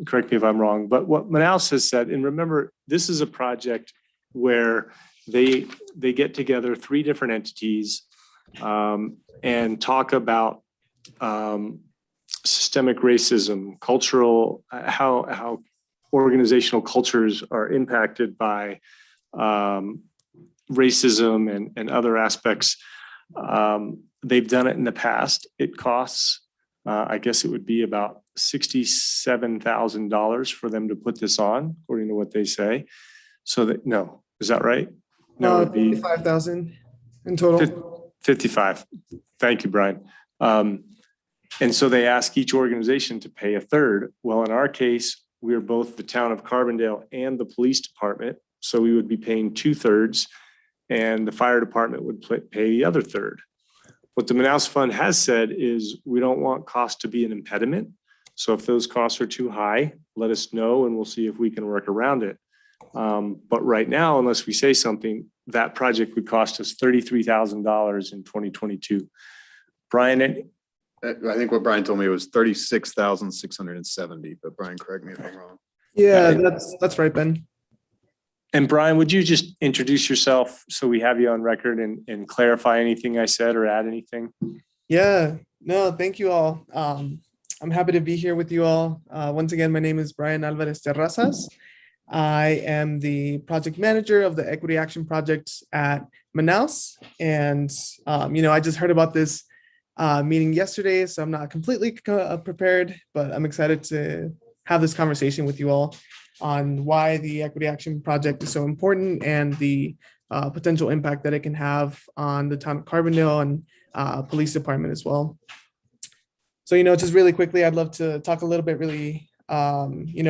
correct me if I'm wrong, but what Manaus has said, and remember, this is a project where they get together 3 different entities and talk about systemic racism, cultural, how organizational cultures are impacted by racism and other aspects. They've done it in the past. It costs, I guess it would be about $67,000 for them to put this on, according to what they say. So that, no, is that right? No, it would be 55,000 in total. 55. Thank you, Brian. And so they ask each organization to pay a third. Well, in our case, we're both the town of Carbondale and the police department. So we would be paying 2/3 and the fire department would pay the other third. What the Manaus Fund has said is we don't want cost to be an impediment. So if those costs are too high, let us know and we'll see if we can work around it. But right now, unless we say something, that project would cost us $33,000 in 2022. Brian, I think what Brian told me was 36,670, but Brian, correct me if I'm wrong. Yeah, Okay. that's right, Ben. and Brian, would you just introduce yourself so we have you on record and clarify anything I said or add anything? Yeah, no, thank you all. I'm happy to be here with you all. Once again, my name is Brian Alvarez Terrazas. I am the project manager of the Equity Action Project at Manaus. And, I just heard about this meeting yesterday, so I'm not completely prepared, but I'm excited to have this conversation with you all on why the Equity Action Project is so important and the potential impact that it can have on the town of Carbondale and police department as well. So, just really quickly, I'd love to talk a little bit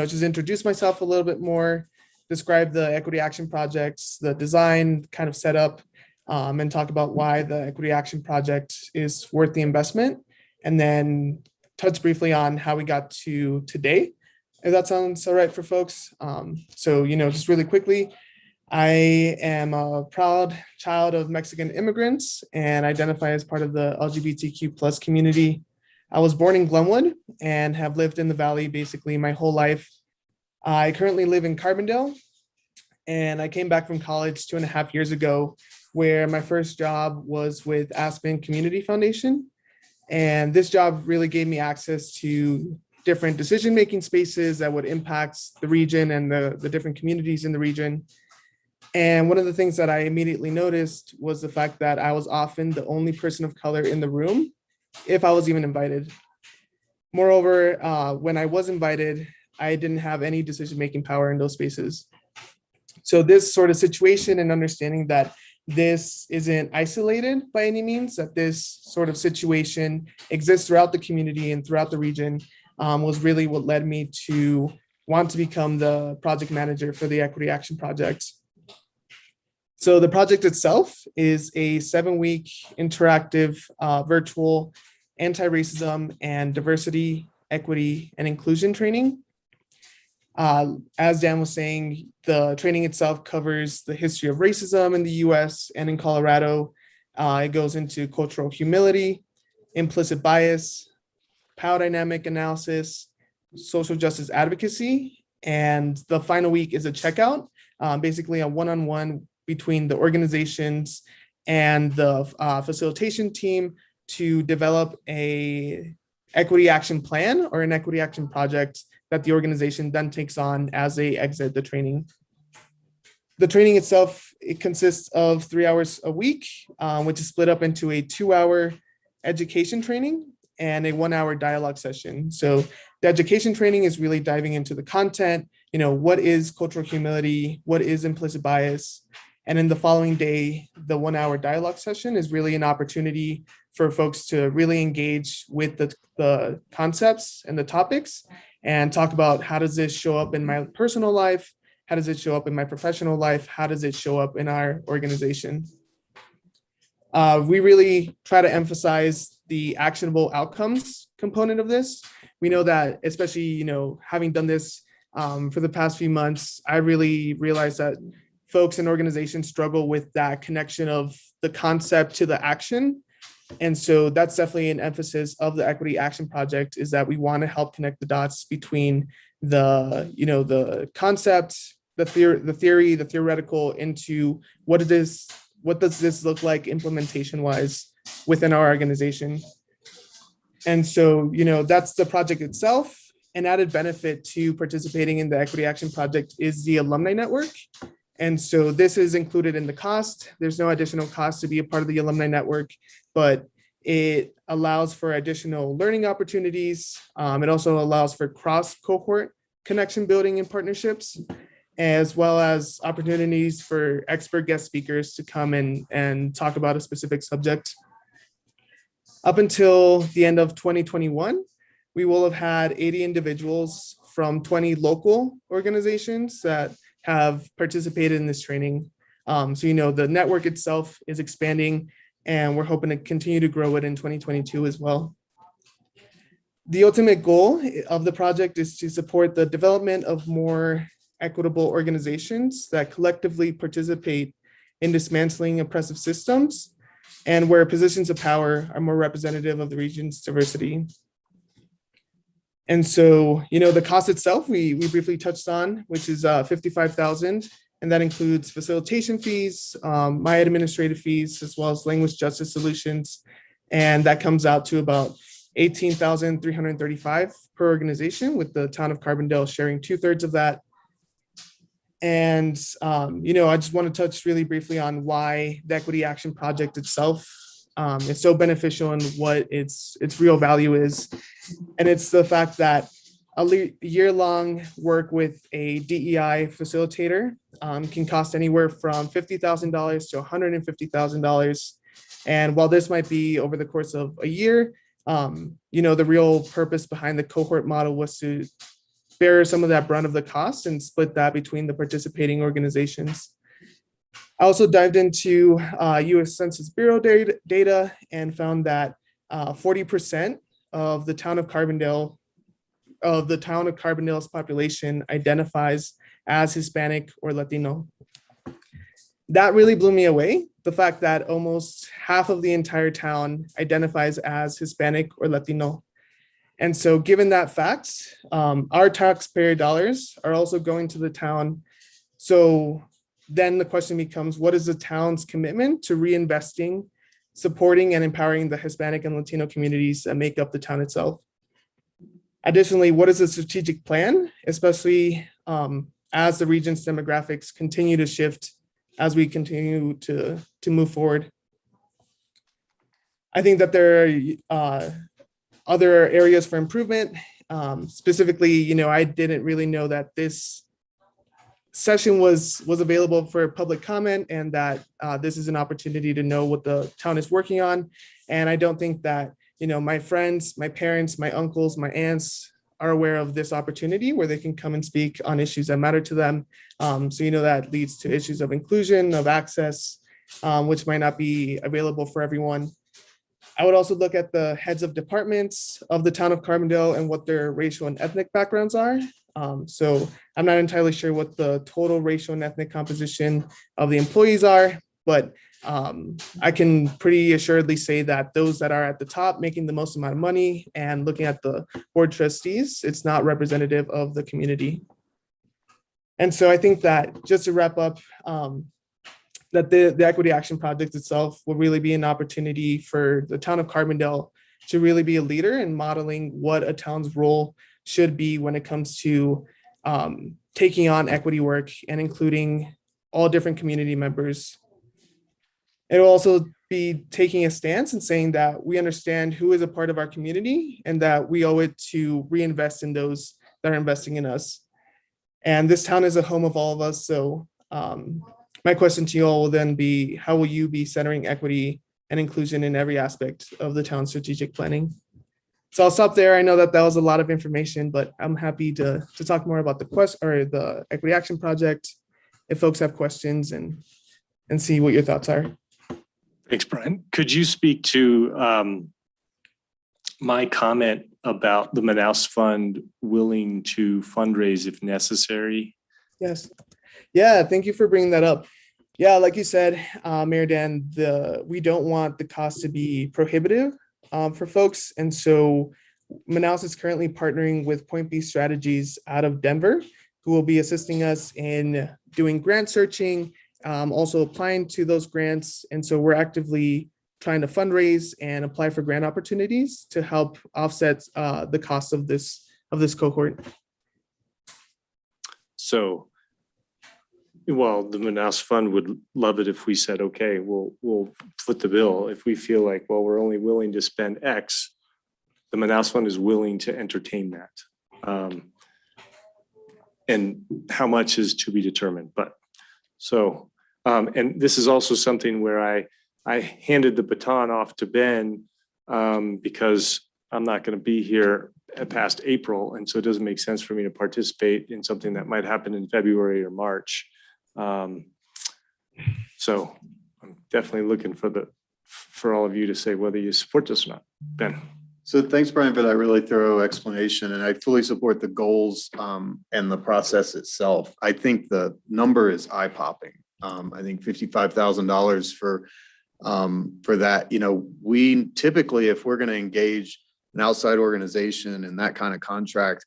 just introduce myself a little bit more, describe the Equity Action Projects, the design kind of setup, and talk about why the Equity Action Project is worth the investment, and then touch briefly on how we got to today, if that sounds all right for folks. Just really quickly, I am a proud child of Mexican immigrants and identify as part of the LGBTQ plus community. I was born in Glenwood and have lived in the Valley basically my whole life. I currently live in Carbondale, and I came back from college 2.5 years ago, where my first job was with Aspen Community Foundation. And this job really gave me access to different decision-making spaces that would impact the region and the different communities in the region. And one of the things that I immediately noticed was the fact that I was often the only person of color in the room, if I was even invited. Moreover, when I was invited, I didn't have any decision-making power in those spaces. So this sort of situation and understanding that this isn't isolated by any means, that this sort of situation exists throughout the community and throughout the region, was really what led me to want to become the project manager for the Equity Action Project. So the project itself is a 7-week interactive virtual anti-racism and diversity, equity, and inclusion training. As Dan was saying, the training itself covers the history of racism in the US and in Colorado. It goes into cultural humility, implicit bias, power dynamic analysis, social justice advocacy, and the final week is a checkout, basically a one-on-one between the organizations and the facilitation team to develop a equity action plan or an equity action project that the organization then takes on as they exit the training. The training itself, it consists of 3 hours a week, which is split up into a 2-hour education training and a 1-hour dialogue session. So the education training is really diving into the content, what is cultural humility, what is implicit bias, and in the following day, the 1-hour dialogue session is really an opportunity for folks to really engage with the concepts and the topics and talk about how does this show up in my personal life? How does it show up in my professional life? How does it show up in our organization? We really try to emphasize the actionable outcomes component of this. We know that, especially, having done this for the past few months, I really realized that folks and organizations struggle with that connection of the concept to the action. And so that's definitely an emphasis of the Equity Action Project, is that we want to help connect the dots between the concept, the theory, the theoretical, into what does this look like implementation wise within our organization. And so, that's the project itself. An added benefit to participating in the Equity Action Project is the alumni network. And so this is included in the cost. There's no additional cost to be a part of the alumni network, but it allows for additional learning opportunities. It also allows for cross-cohort connection building and partnerships, as well as opportunities for expert guest speakers to come in and talk about a specific subject. Up until the end of 2021, we will have had 80 individuals from 20 local organizations that have participated in this training. The network itself is expanding, and we're hoping to continue to grow it in 2022 as well. The ultimate goal of the project is to support the development of more equitable organizations that collectively participate in dismantling oppressive systems and where positions of power are more representative of the region's diversity. And so, the cost itself, we briefly touched on, which is 55,000, and that includes facilitation fees, my administrative fees, as well as language justice solutions. And that comes out to about 18,335 per organization, with the town of Carbondale sharing 2/3 of that. And, I just want to touch really briefly on why the Equity Action Project itself is so beneficial and what its real value is. And it's the fact that a year-long work with a DEI facilitator can cost anywhere from $50,000 to $150,000. And while this might be over the course of a year, the real purpose behind the cohort model was to bear some of that brunt of the cost and split that between the participating organizations. I also dived into US Census Bureau data and found that 40% of the town of Carbondale's population identifies as Hispanic or Latino. That really blew me away. The fact that almost half of the entire town identifies as Hispanic or Latino. And so given that fact, our taxpayer dollars are also going to the town. So then the question becomes, what is the town's commitment to reinvesting, supporting and empowering the Hispanic and Latino communities that make up the town itself? Additionally, what is the strategic plan, especially as the region's demographics continue to shift as we continue to move forward? I think that there are other areas for improvement. Specifically, I didn't really know that this session was available for public comment, and that this is an opportunity to know what the town is working on. And I don't think that, my friends, my parents, my uncles, my aunts are aware of this opportunity where they can come and speak on issues that matter to them. So, that leads to issues of inclusion, of access, which might not be available for everyone. I would also look at the heads of departments of the town of Carbondale and what their racial and ethnic backgrounds are. So I'm not entirely sure what the total racial and ethnic composition of the employees are, but I can pretty assuredly say that those that are at the top making the most amount of money and looking at the board trustees, it's not representative of the community. And so I think that, just to wrap up, that the Equity Action Project itself will really be an opportunity for the town of Carbondale to really be a leader in modeling what a town's role should be when it comes to taking on equity work and including all different community members. It will also be taking a stance and saying that we understand who is a part of our community and that we owe it to reinvest in those that are investing in us. And this town is a home of all of us. So my question to you all will then be, how will you be centering equity and inclusion in every aspect of the town's strategic planning? So I'll stop there. I know that was a lot of information, but I'm happy to talk more about the Equity Action Project if folks have questions and see what your thoughts are. Thanks, Brian. Could you speak to my comment about the Manaus Fund willing to fundraise if necessary? Yes. Yeah, thank you for bringing that up. Yeah, like you said, Mayor Dan, we don't want the cost to be prohibitive for folks. And so Manaus is currently partnering with Point B Strategies out of Denver, who will be assisting us in doing grant searching, also applying to those grants. And so we're actively trying to fundraise and apply for grant opportunities to help offset the cost of this cohort. So, well, the Manaus Fund would love it if we said, okay, we'll foot the bill. If we feel like, well, we're only willing to spend X, the Manaus Fund is willing to entertain that. And how much is to be determined. But so, and this is also something where I handed the baton off to Ben because I'm not going to be here past April. And so it doesn't make sense for me to participate in something that might happen in February or March. So I'm definitely looking for all of you to say whether you support this or not. Ben. So thanks, Brian, for that really thorough explanation, and I fully support the goals and the process itself. I think the number is eye-popping. I think $55,000 for that. You know, we typically, if we're going to engage an outside organization in that kind of contract,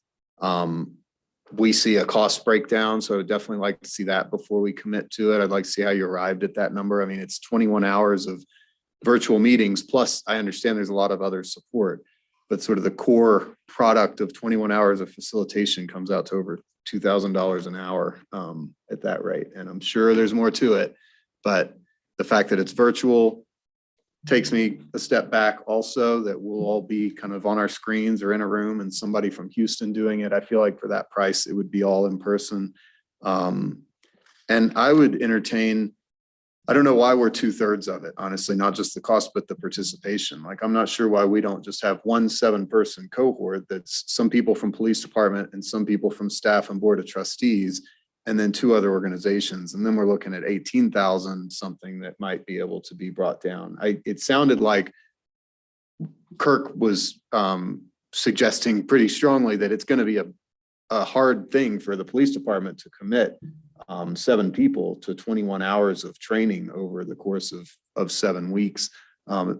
we see a cost breakdown. So I'd definitely like to see that before we commit to it. I'd like to see how you arrived at that number. I mean, it's 21 hours of virtual meetings. Plus, I understand there's a lot of other support, but sort of the core product of 21 hours of facilitation comes out to over $2,000 an hour at that rate. And I'm sure there's more to it, but the fact that it's virtual takes me a step back also, that we'll all be kind of on our screens or in a room and somebody from Houston doing it. I feel like for that price, it would be all in person. And I would entertain, I don't know why we're 2/3 of it, honestly, not just the cost, but the participation. Like, I'm not sure why we don't just have one 7-person cohort that's some people from police department and some people from staff and board of trustees, and then 2 other organizations. And then we're looking at 18,000 something that might be able to be brought down. It sounded like Kirk was suggesting pretty strongly that it's going to be a hard thing for the police department to commit 7 people to 21 hours of training over the course of 7 weeks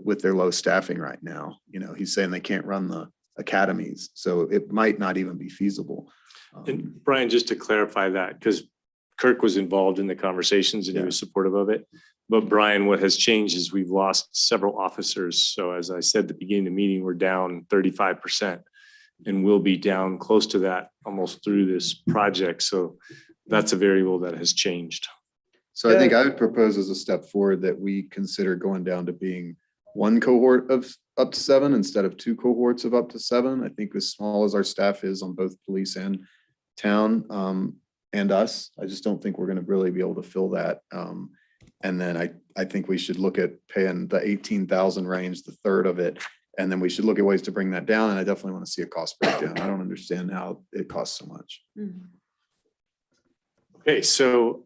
with their low staffing right now. You know, he's saying they can't run the academies, so it might not even be feasible. And Brian, just to clarify that, because Kirk was involved in the conversations and he was supportive of it. But Brian, what has changed is we've lost several officers. So as I said at the beginning of the meeting, we're down 35%. And we'll be down close to that almost through this project. So that's a variable that has changed. So I think I would propose as a step forward that we consider going down to being 1 cohort of up to 7 instead of 2 cohorts of up to 7. I think as small as our staff is on both police and town and us, I just don't think we're going to really be able to fill that. And then I think we should look at paying the 18,000 range, the third of it. And then we should look at ways to bring that down. And I definitely want to see a cost breakdown. I don't understand how it costs so much. Okay, so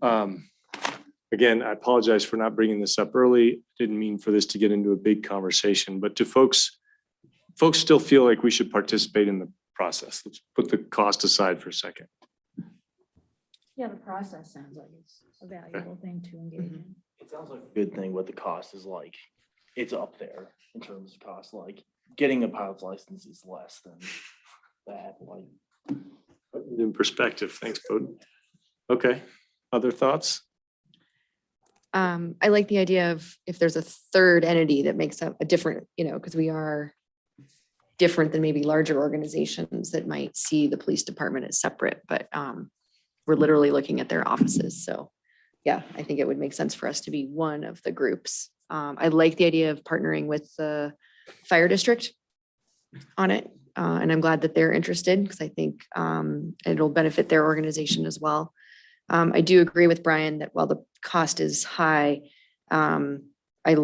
again, I apologize for not bringing this up early. Didn't mean for this to get into a big conversation, but do folks still feel like we should participate in the process? Let's put the cost aside for a second. Yeah, the process sounds like it's a valuable thing to engage in. It sounds like a good thing. What the cost is like, it's up there in terms of cost. Like, getting a pilot's license is less than that. Like, Put it in perspective. Thanks, Bowden. Okay, other thoughts? I like the idea of if there's a third entity that makes up a different, because we are different than maybe larger organizations that might see the police department as separate, but we're literally looking at their offices. So yeah, I think it would make sense for us to be one of the groups. I like the idea of partnering with the fire district on it. And I'm glad that they're interested because I think it'll benefit their organization as well. I do agree with Brian that while the cost is high, I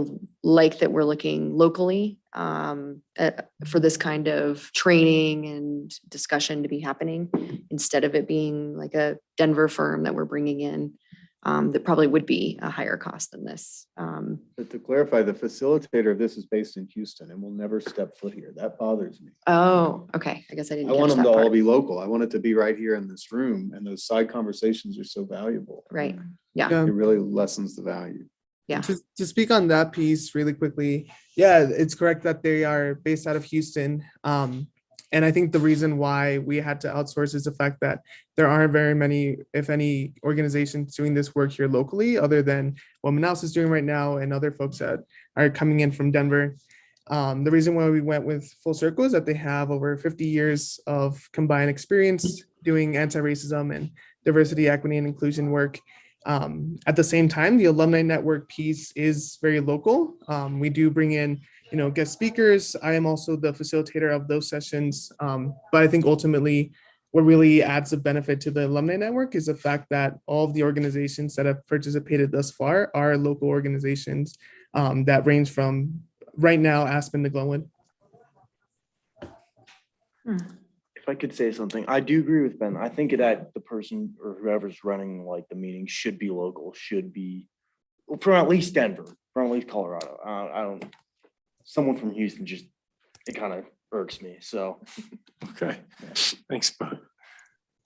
like that we're looking locally for this kind of training and discussion to be happening instead of it being like a Denver firm that we're bringing in that probably would be a higher cost than this. But to clarify, the facilitator of this is based in Houston and will never step foot here. That bothers me. Oh, okay. I guess I didn't I want catch them that to all part. be local. I want it to be right here in this room, and those side conversations are so valuable. Right. Yeah. It really lessens the value. Yeah. To speak on that piece really quickly, yeah, it's correct that they are based out of Houston. And I think the reason why we had to outsource is the fact that there aren't very many, if any, organizations doing this work here locally, other than what Manaus is doing right now and other folks that are coming in from Denver. The reason why we went with Full Circle is that they have over 50 years of combined experience doing anti-racism and diversity, equity, and inclusion work. At the same time, the alumni network piece is very local. We do bring in, guest speakers. I am also the facilitator of those sessions. But I think ultimately what really adds a benefit to the alumni network is the fact that all of the organizations that have participated thus far are local organizations that range from right now Aspen to Glenwood. if I could say something, I do agree with Ben. I think that the person or whoever's running like the meeting should be local, should be from at least Denver, from at least Colorado. I don't, someone from Houston just, it kind of irks me, so. Okay, thanks, Bud.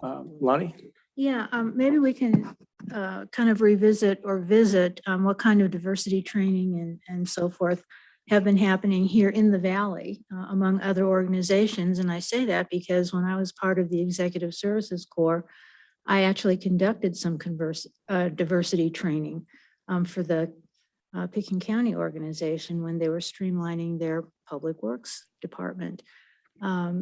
Lonnie? Yeah, maybe we can kind of revisit or visit what kind of diversity training and so forth have been happening here in the Valley among other organizations. And I say that because when I was part of the Executive Services Corps, I actually conducted some diversity training for the Pickens County organization when they were streamlining their public works department.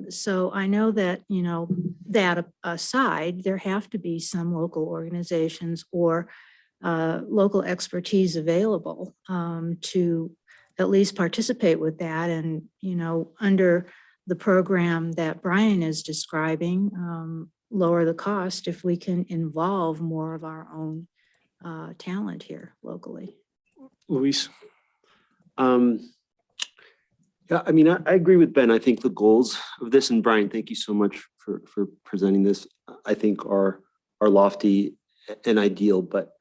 So I know that, you know, that aside, there have to be some local organizations or local expertise available to at least participate with that. And, you know, under the program that Brian is describing, lower the cost if we can involve more of our own talent here locally. Luis? Yeah, I mean, I agree with Ben. I think the goals of this, and Brian, thank you so much for presenting this, I think are lofty and ideal, but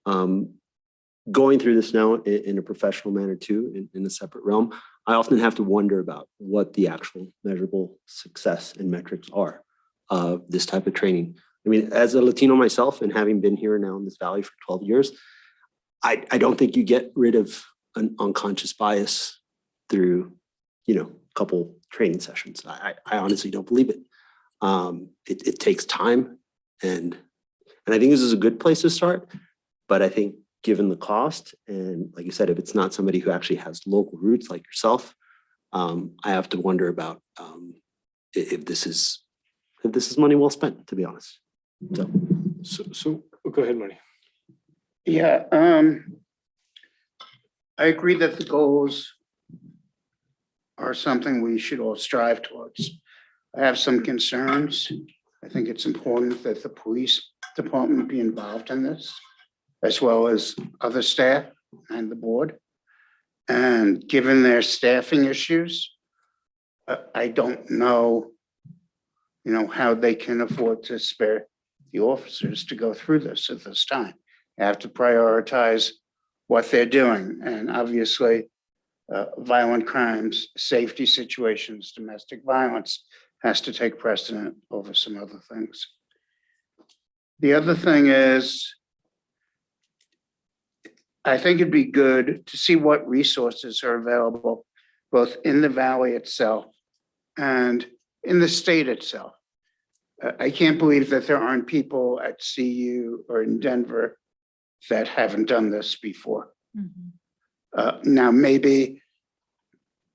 going through this now in a professional manner too, in a separate realm, I often have to wonder about what the actual measurable success and metrics are of this type of training. I mean, as a Latino myself and having been here now in this valley for 12 years, I don't think you get rid of an unconscious bias through, you know, a couple training sessions. I honestly don't believe it. It takes time, and I think this is a good place to start. But I think given the cost, and like you said, if it's not somebody who actually has local roots like yourself, I have to wonder about if this is money well spent, to be honest. So go ahead, Marty. Yeah, I agree that the goals are something we should all strive towards. I have some concerns. I think it's important that the police department be involved in this, as well as other staff and the board. And given their staffing issues, I don't know, you know, how they can afford to spare the officers to go through this at this time. They have to prioritize what they're doing. And obviously, violent crimes, safety situations, domestic violence has to take precedent over some other things. The other thing is, I think it'd be good to see what resources are available, both in the valley itself and in the state itself. I can't believe that there aren't people at CU or in Denver that haven't done this before. Now, maybe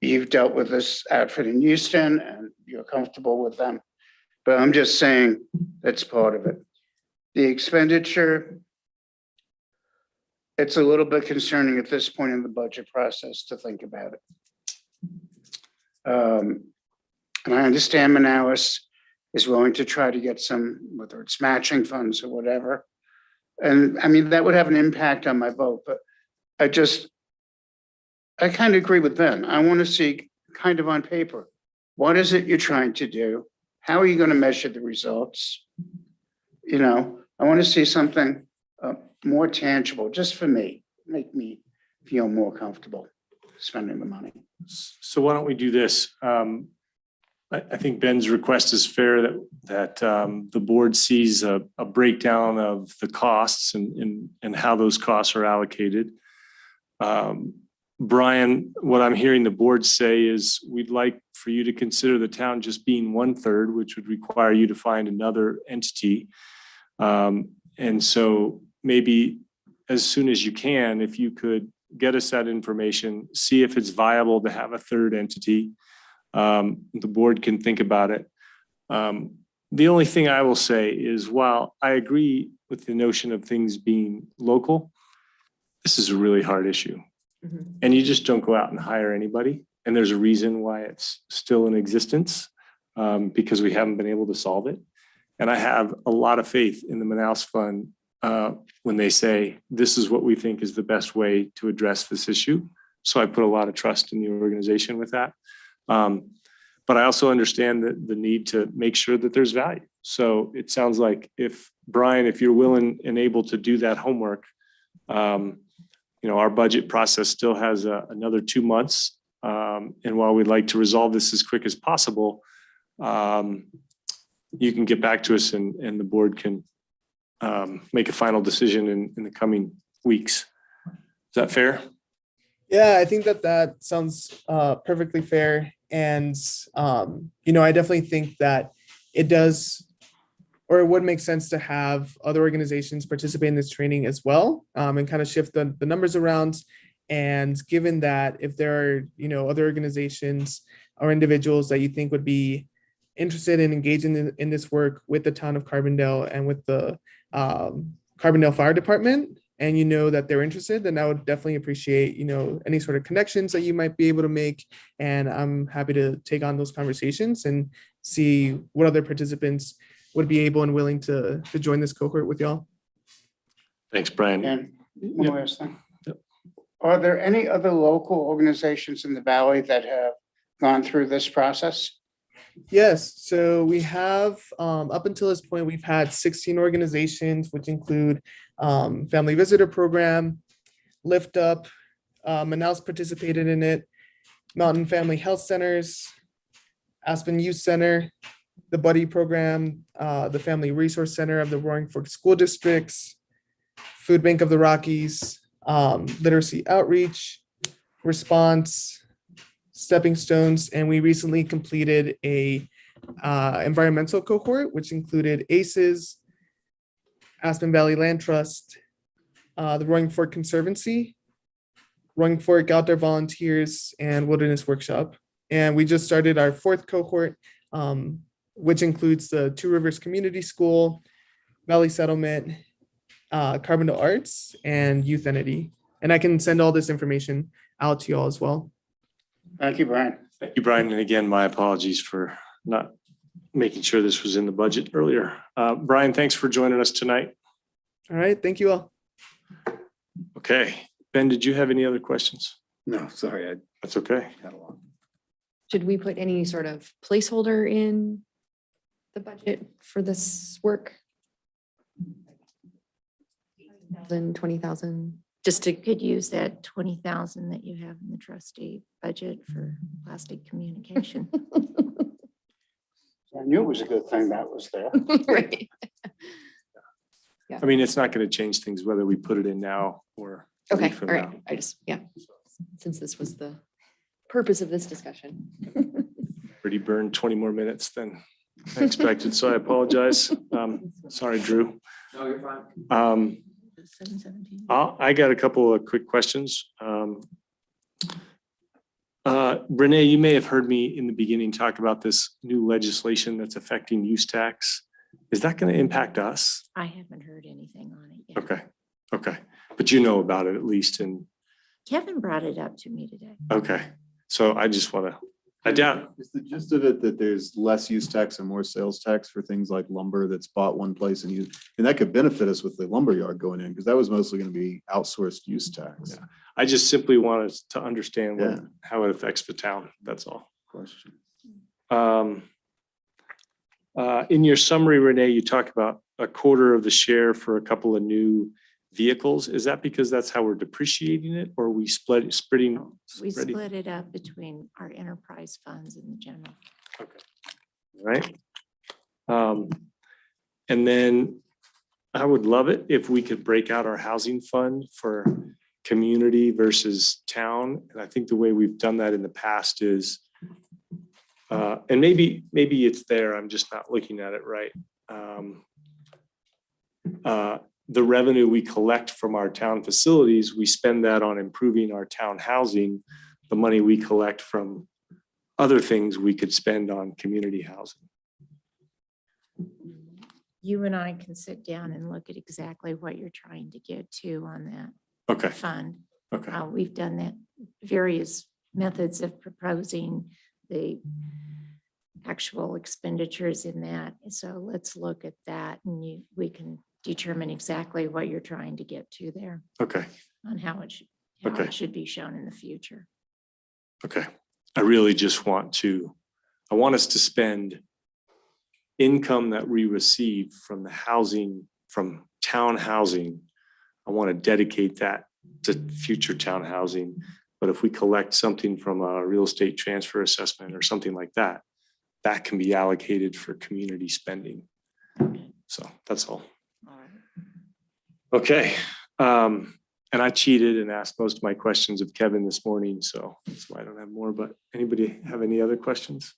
you've dealt with this outfit in Houston and you're comfortable with them, but I'm just saying that's part of it. The expenditure, it's a little bit concerning at this point in the budget process to think about it. And I understand Manaus is willing to try to get some, whether it's matching funds or whatever. And I mean, that would have an impact on my vote, but I kind of agree with Ben. I want to see kind of on paper, what is it you're trying to do? How are you going to measure the results? You know, I want to see something more tangible, just for me, make me feel more comfortable spending the money. So why don't we do this? I think Ben's request is fair that the board sees a breakdown of the costs and how those costs are allocated. Brian, what I'm hearing the board say is we'd like for you to consider the town just being 1/3, which would require you to find another entity. And so maybe as soon as you can, if you could get us that information, see if it's viable to have a third entity. The board can think about it. The only thing I will say is while I agree with the notion of things being local, this is a really hard issue. And you just don't go out and hire anybody. And there's a reason why it's still in existence, because we haven't been able to solve it. And I have a lot of faith in the Manaus Fund when they say, this is what we think is the best way to address this issue. So I put a lot of trust in the organization with that. But I also understand the need to make sure that there's value. So it sounds like Brian, if you're willing and able to do that homework, you know, our budget process still has another 2 months. And while we'd like to resolve this as quick as possible, you can get back to us and the board can make a final decision in the coming weeks. Is that fair? Yeah, I think that sounds perfectly fair. And, I definitely think that it does, or it would make sense to have other organizations participate in this training as well, and kind of shift the numbers around. And given that if there are, other organizations or individuals that you think would be interested in engaging in this work with the town of Carbondale and with the Carbondale Fire Department, and that they're interested, then I would definitely appreciate, any sort of connections that you might be able to make. And I'm happy to take on those conversations and see what other participants would be able and willing to join this cohort with y'all. Thanks, Brian. And one last thing. Are there any other local organizations in the valley that have gone through this process? Yes, so we have, up until this point, we've had 16 organizations, which include Family Visitor Program, Lift Up, Manaus participated in it, Mountain Family Health Centers, Aspen Youth Center, the Buddy Program, the Family Resource Center of the Roaring Fork School Districts, Food Bank of the Rockies, Literacy Outreach, Response, Stepping Stones, and we recently completed a environmental cohort, which included ACES, Aspen Valley Land Trust, the Roaring Fork Conservancy, Roaring Fork Outdoor Volunteers, and Wilderness Workshop. And we just started our 4th cohort, which includes the Two Rivers Community School, Valley Settlement, Carbondale Arts, and Youth Entity. And I can send all this information out to you all as well. Thank you, Brian. Thank you, Brian. And again, my apologies for not making sure this was in the budget earlier. Brian, thanks for joining us tonight. All right, thank you all. Okay. Ben, did you have any other questions? No, sorry. That's okay. Should we put any sort of placeholder in the budget for this work? 20,000, just to Could use that 20,000 that you have in the trustee budget for plastic communication. I knew it was a good thing that was there. right. I mean, it's not going to change things whether we put it in now or a Okay, week from all right. now. I just, since this was the purpose of this discussion. Already burned 20 more minutes than I expected, so I apologize. Sorry, Drew. No, you're fine. 717. I got a couple of quick questions. Renee, you may have heard me in the beginning talk about this new legislation that's affecting use tax. Is that going to impact us? I haven't heard anything on it yet. Okay. But you know about it at least. And Kevin brought it up to me today. okay. So I just want to, I doubt. Is the gist of it that there's less use tax and more sales tax for things like lumber that's bought one place and that could benefit us with the lumber yard going in, because that was mostly going to be outsourced use tax. Yeah. I just simply wanted to understand Yeah. how it affects the town. That's all. Question. In your summary, Renee, you talk about a quarter of the share for a couple of new vehicles. Is that because that's how we're depreciating it, or are we splitting? We split it up between our enterprise funds and the general. Right. And then I would love it if we could break out our housing fund for community versus town. And I think the way we've done that in the past is, and maybe it's there, I'm just not looking at it right. The revenue we collect from our town facilities, we spend that on improving our town housing. The money we collect from other things we could spend on community housing. You and I can sit down and look at exactly what you're trying to get to on that Okay, fund. okay, We've done that, various methods of proposing the actual expenditures in that. So let's look at that and we can determine exactly what you're trying to get to there okay, on how it Okay. should be shown in the future. okay. I really just want us to spend income that we receive from the housing, from town housing. I want to dedicate that to future town housing. But if we collect something from a real estate transfer assessment or something like that, that can be allocated for community spending. So that's all. Okay. And I cheated and asked most of my questions of Kevin this morning, so that's why I don't have more, but anybody have any other questions?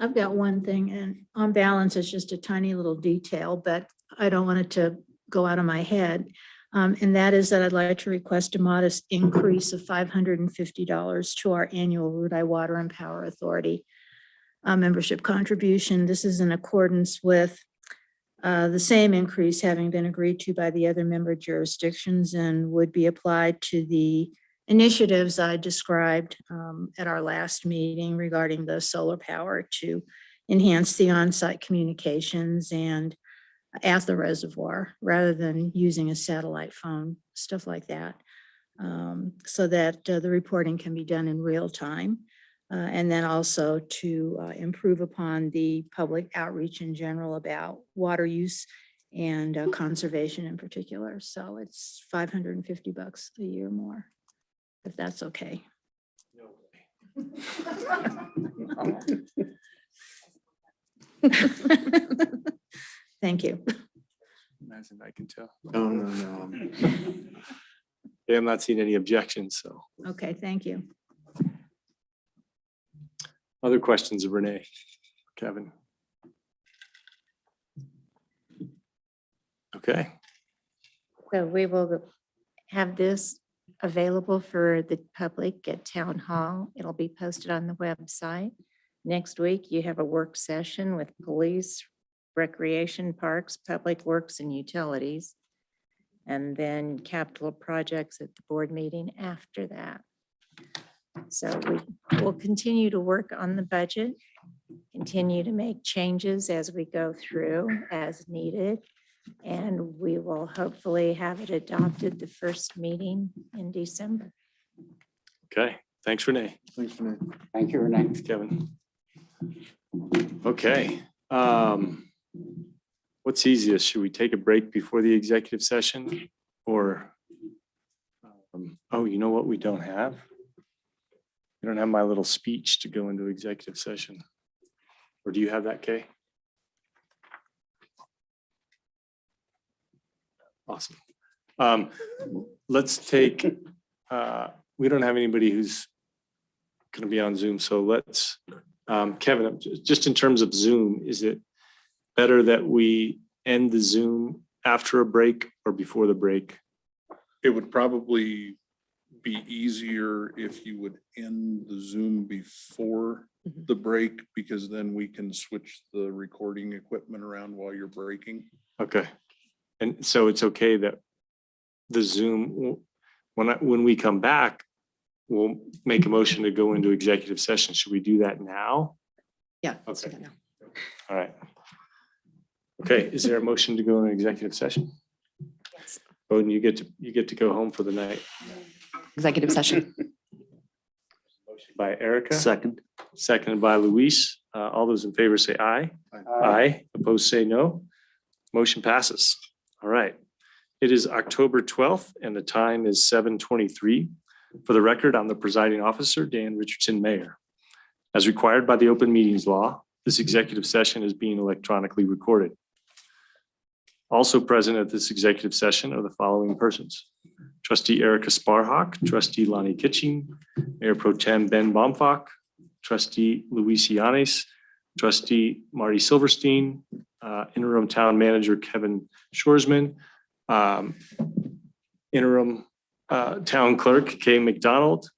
I've got one thing, and on balance, it's just a tiny little detail, but I don't want it to go out of my head. And that is that I'd like to request a modest increase of $550 to our annual Rudai Water and Power Authority membership contribution. This is in accordance with the same increase having been agreed to by the other member jurisdictions and would be applied to the initiatives I described at our last meeting regarding the solar power to enhance the on-site communications and at the reservoir rather than using a satellite phone, stuff like that, so that the reporting can be done in real time. And then also to improve upon the public outreach in general about water use and conservation in particular. So it's $550 a year more, if that's okay. Thank you. Imagine I can tell. No. Yeah, I'm not seeing any objections, so. Okay, thank you. Other questions of Renee, Kevin? Okay, So we will have this available for the public at Town Hall. It'll be posted on the website. Next week, you have a work session with police, recreation, parks, public works, and utilities. And then capital projects at the board meeting after that. So we will continue to work on the budget, continue to make changes as we go through as needed. And we will hopefully have it adopted the first meeting in December. okay. Thanks, Renee. Thanks, Renee. Thank you, Renee. Thanks, Kevin. Okay. What's easiest? Should we take a break before the executive session or? Oh, you know what we don't have? We don't have my little speech to go into executive session. Or do you have that, Kay? Awesome. Let's take, we don't have anybody who's going to be on Zoom. So let's, Kevin, just in terms of Zoom, is it better that we end the Zoom after a break or before the break? It would probably be easier if you would end the Zoom before the break, because then we can switch the recording equipment around while you're breaking. Okay. And so it's okay that the Zoom, when we come back, we'll make a motion to go into executive session. Should we do that now? Yeah. let's do Okay. that now. All right. Okay, is there a motion to go into executive session? Yes. Bowden, you get to go home for the night. Executive session. Motion by Erica, Second. seconded by Luis. All those in favor say aye. Aye. Opposed, say no. Motion passes. All right. It is October 12th and the time is 7:23. For the record, I'm the presiding officer, Dan Richardson, Mayor. As required by the Open Meetings Law, this executive session is being electronically recorded. Also present at this executive session are the following persons: Trustee Erica Sparhawk, Trustee Lonnie Kitching, Mayor Pro Tem Ben Baumfach, Trustee Luis Yanes, Trustee Marty Silverstein, Interim Town Manager Kevin Shorsman, Interim Town Clerk Kay McDonald,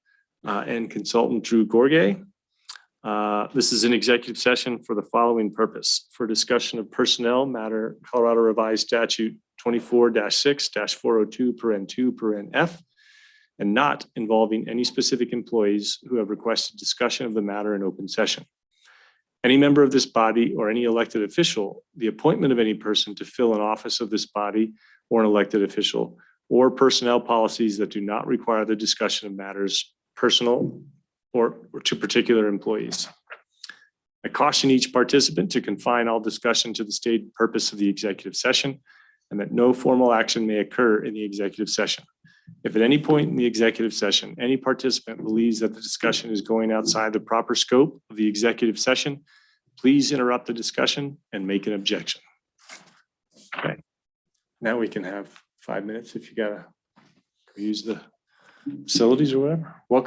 and Consultant Drew Gorgay. This is an executive session for the following purpose: for discussion of personnel matter, Colorado Revised Statute 24-6-402(2)(F), and not involving any specific employees who have requested discussion of the matter in open session. Any member of this body or any elected official, the appointment of any person to fill an office of this body or an elected official, or personnel policies that do not require the discussion of matters personal or to particular employees. I caution each participant to confine all discussion to the stated purpose of the executive session and that no formal action may occur in the executive session. If at any point in the executive session, any participant believes that the discussion is going outside the proper scope of the executive session, please interrupt the discussion and make an objection. Okay. Now we can have 5 minutes if you gotta use the facilities or whatever. Welcome.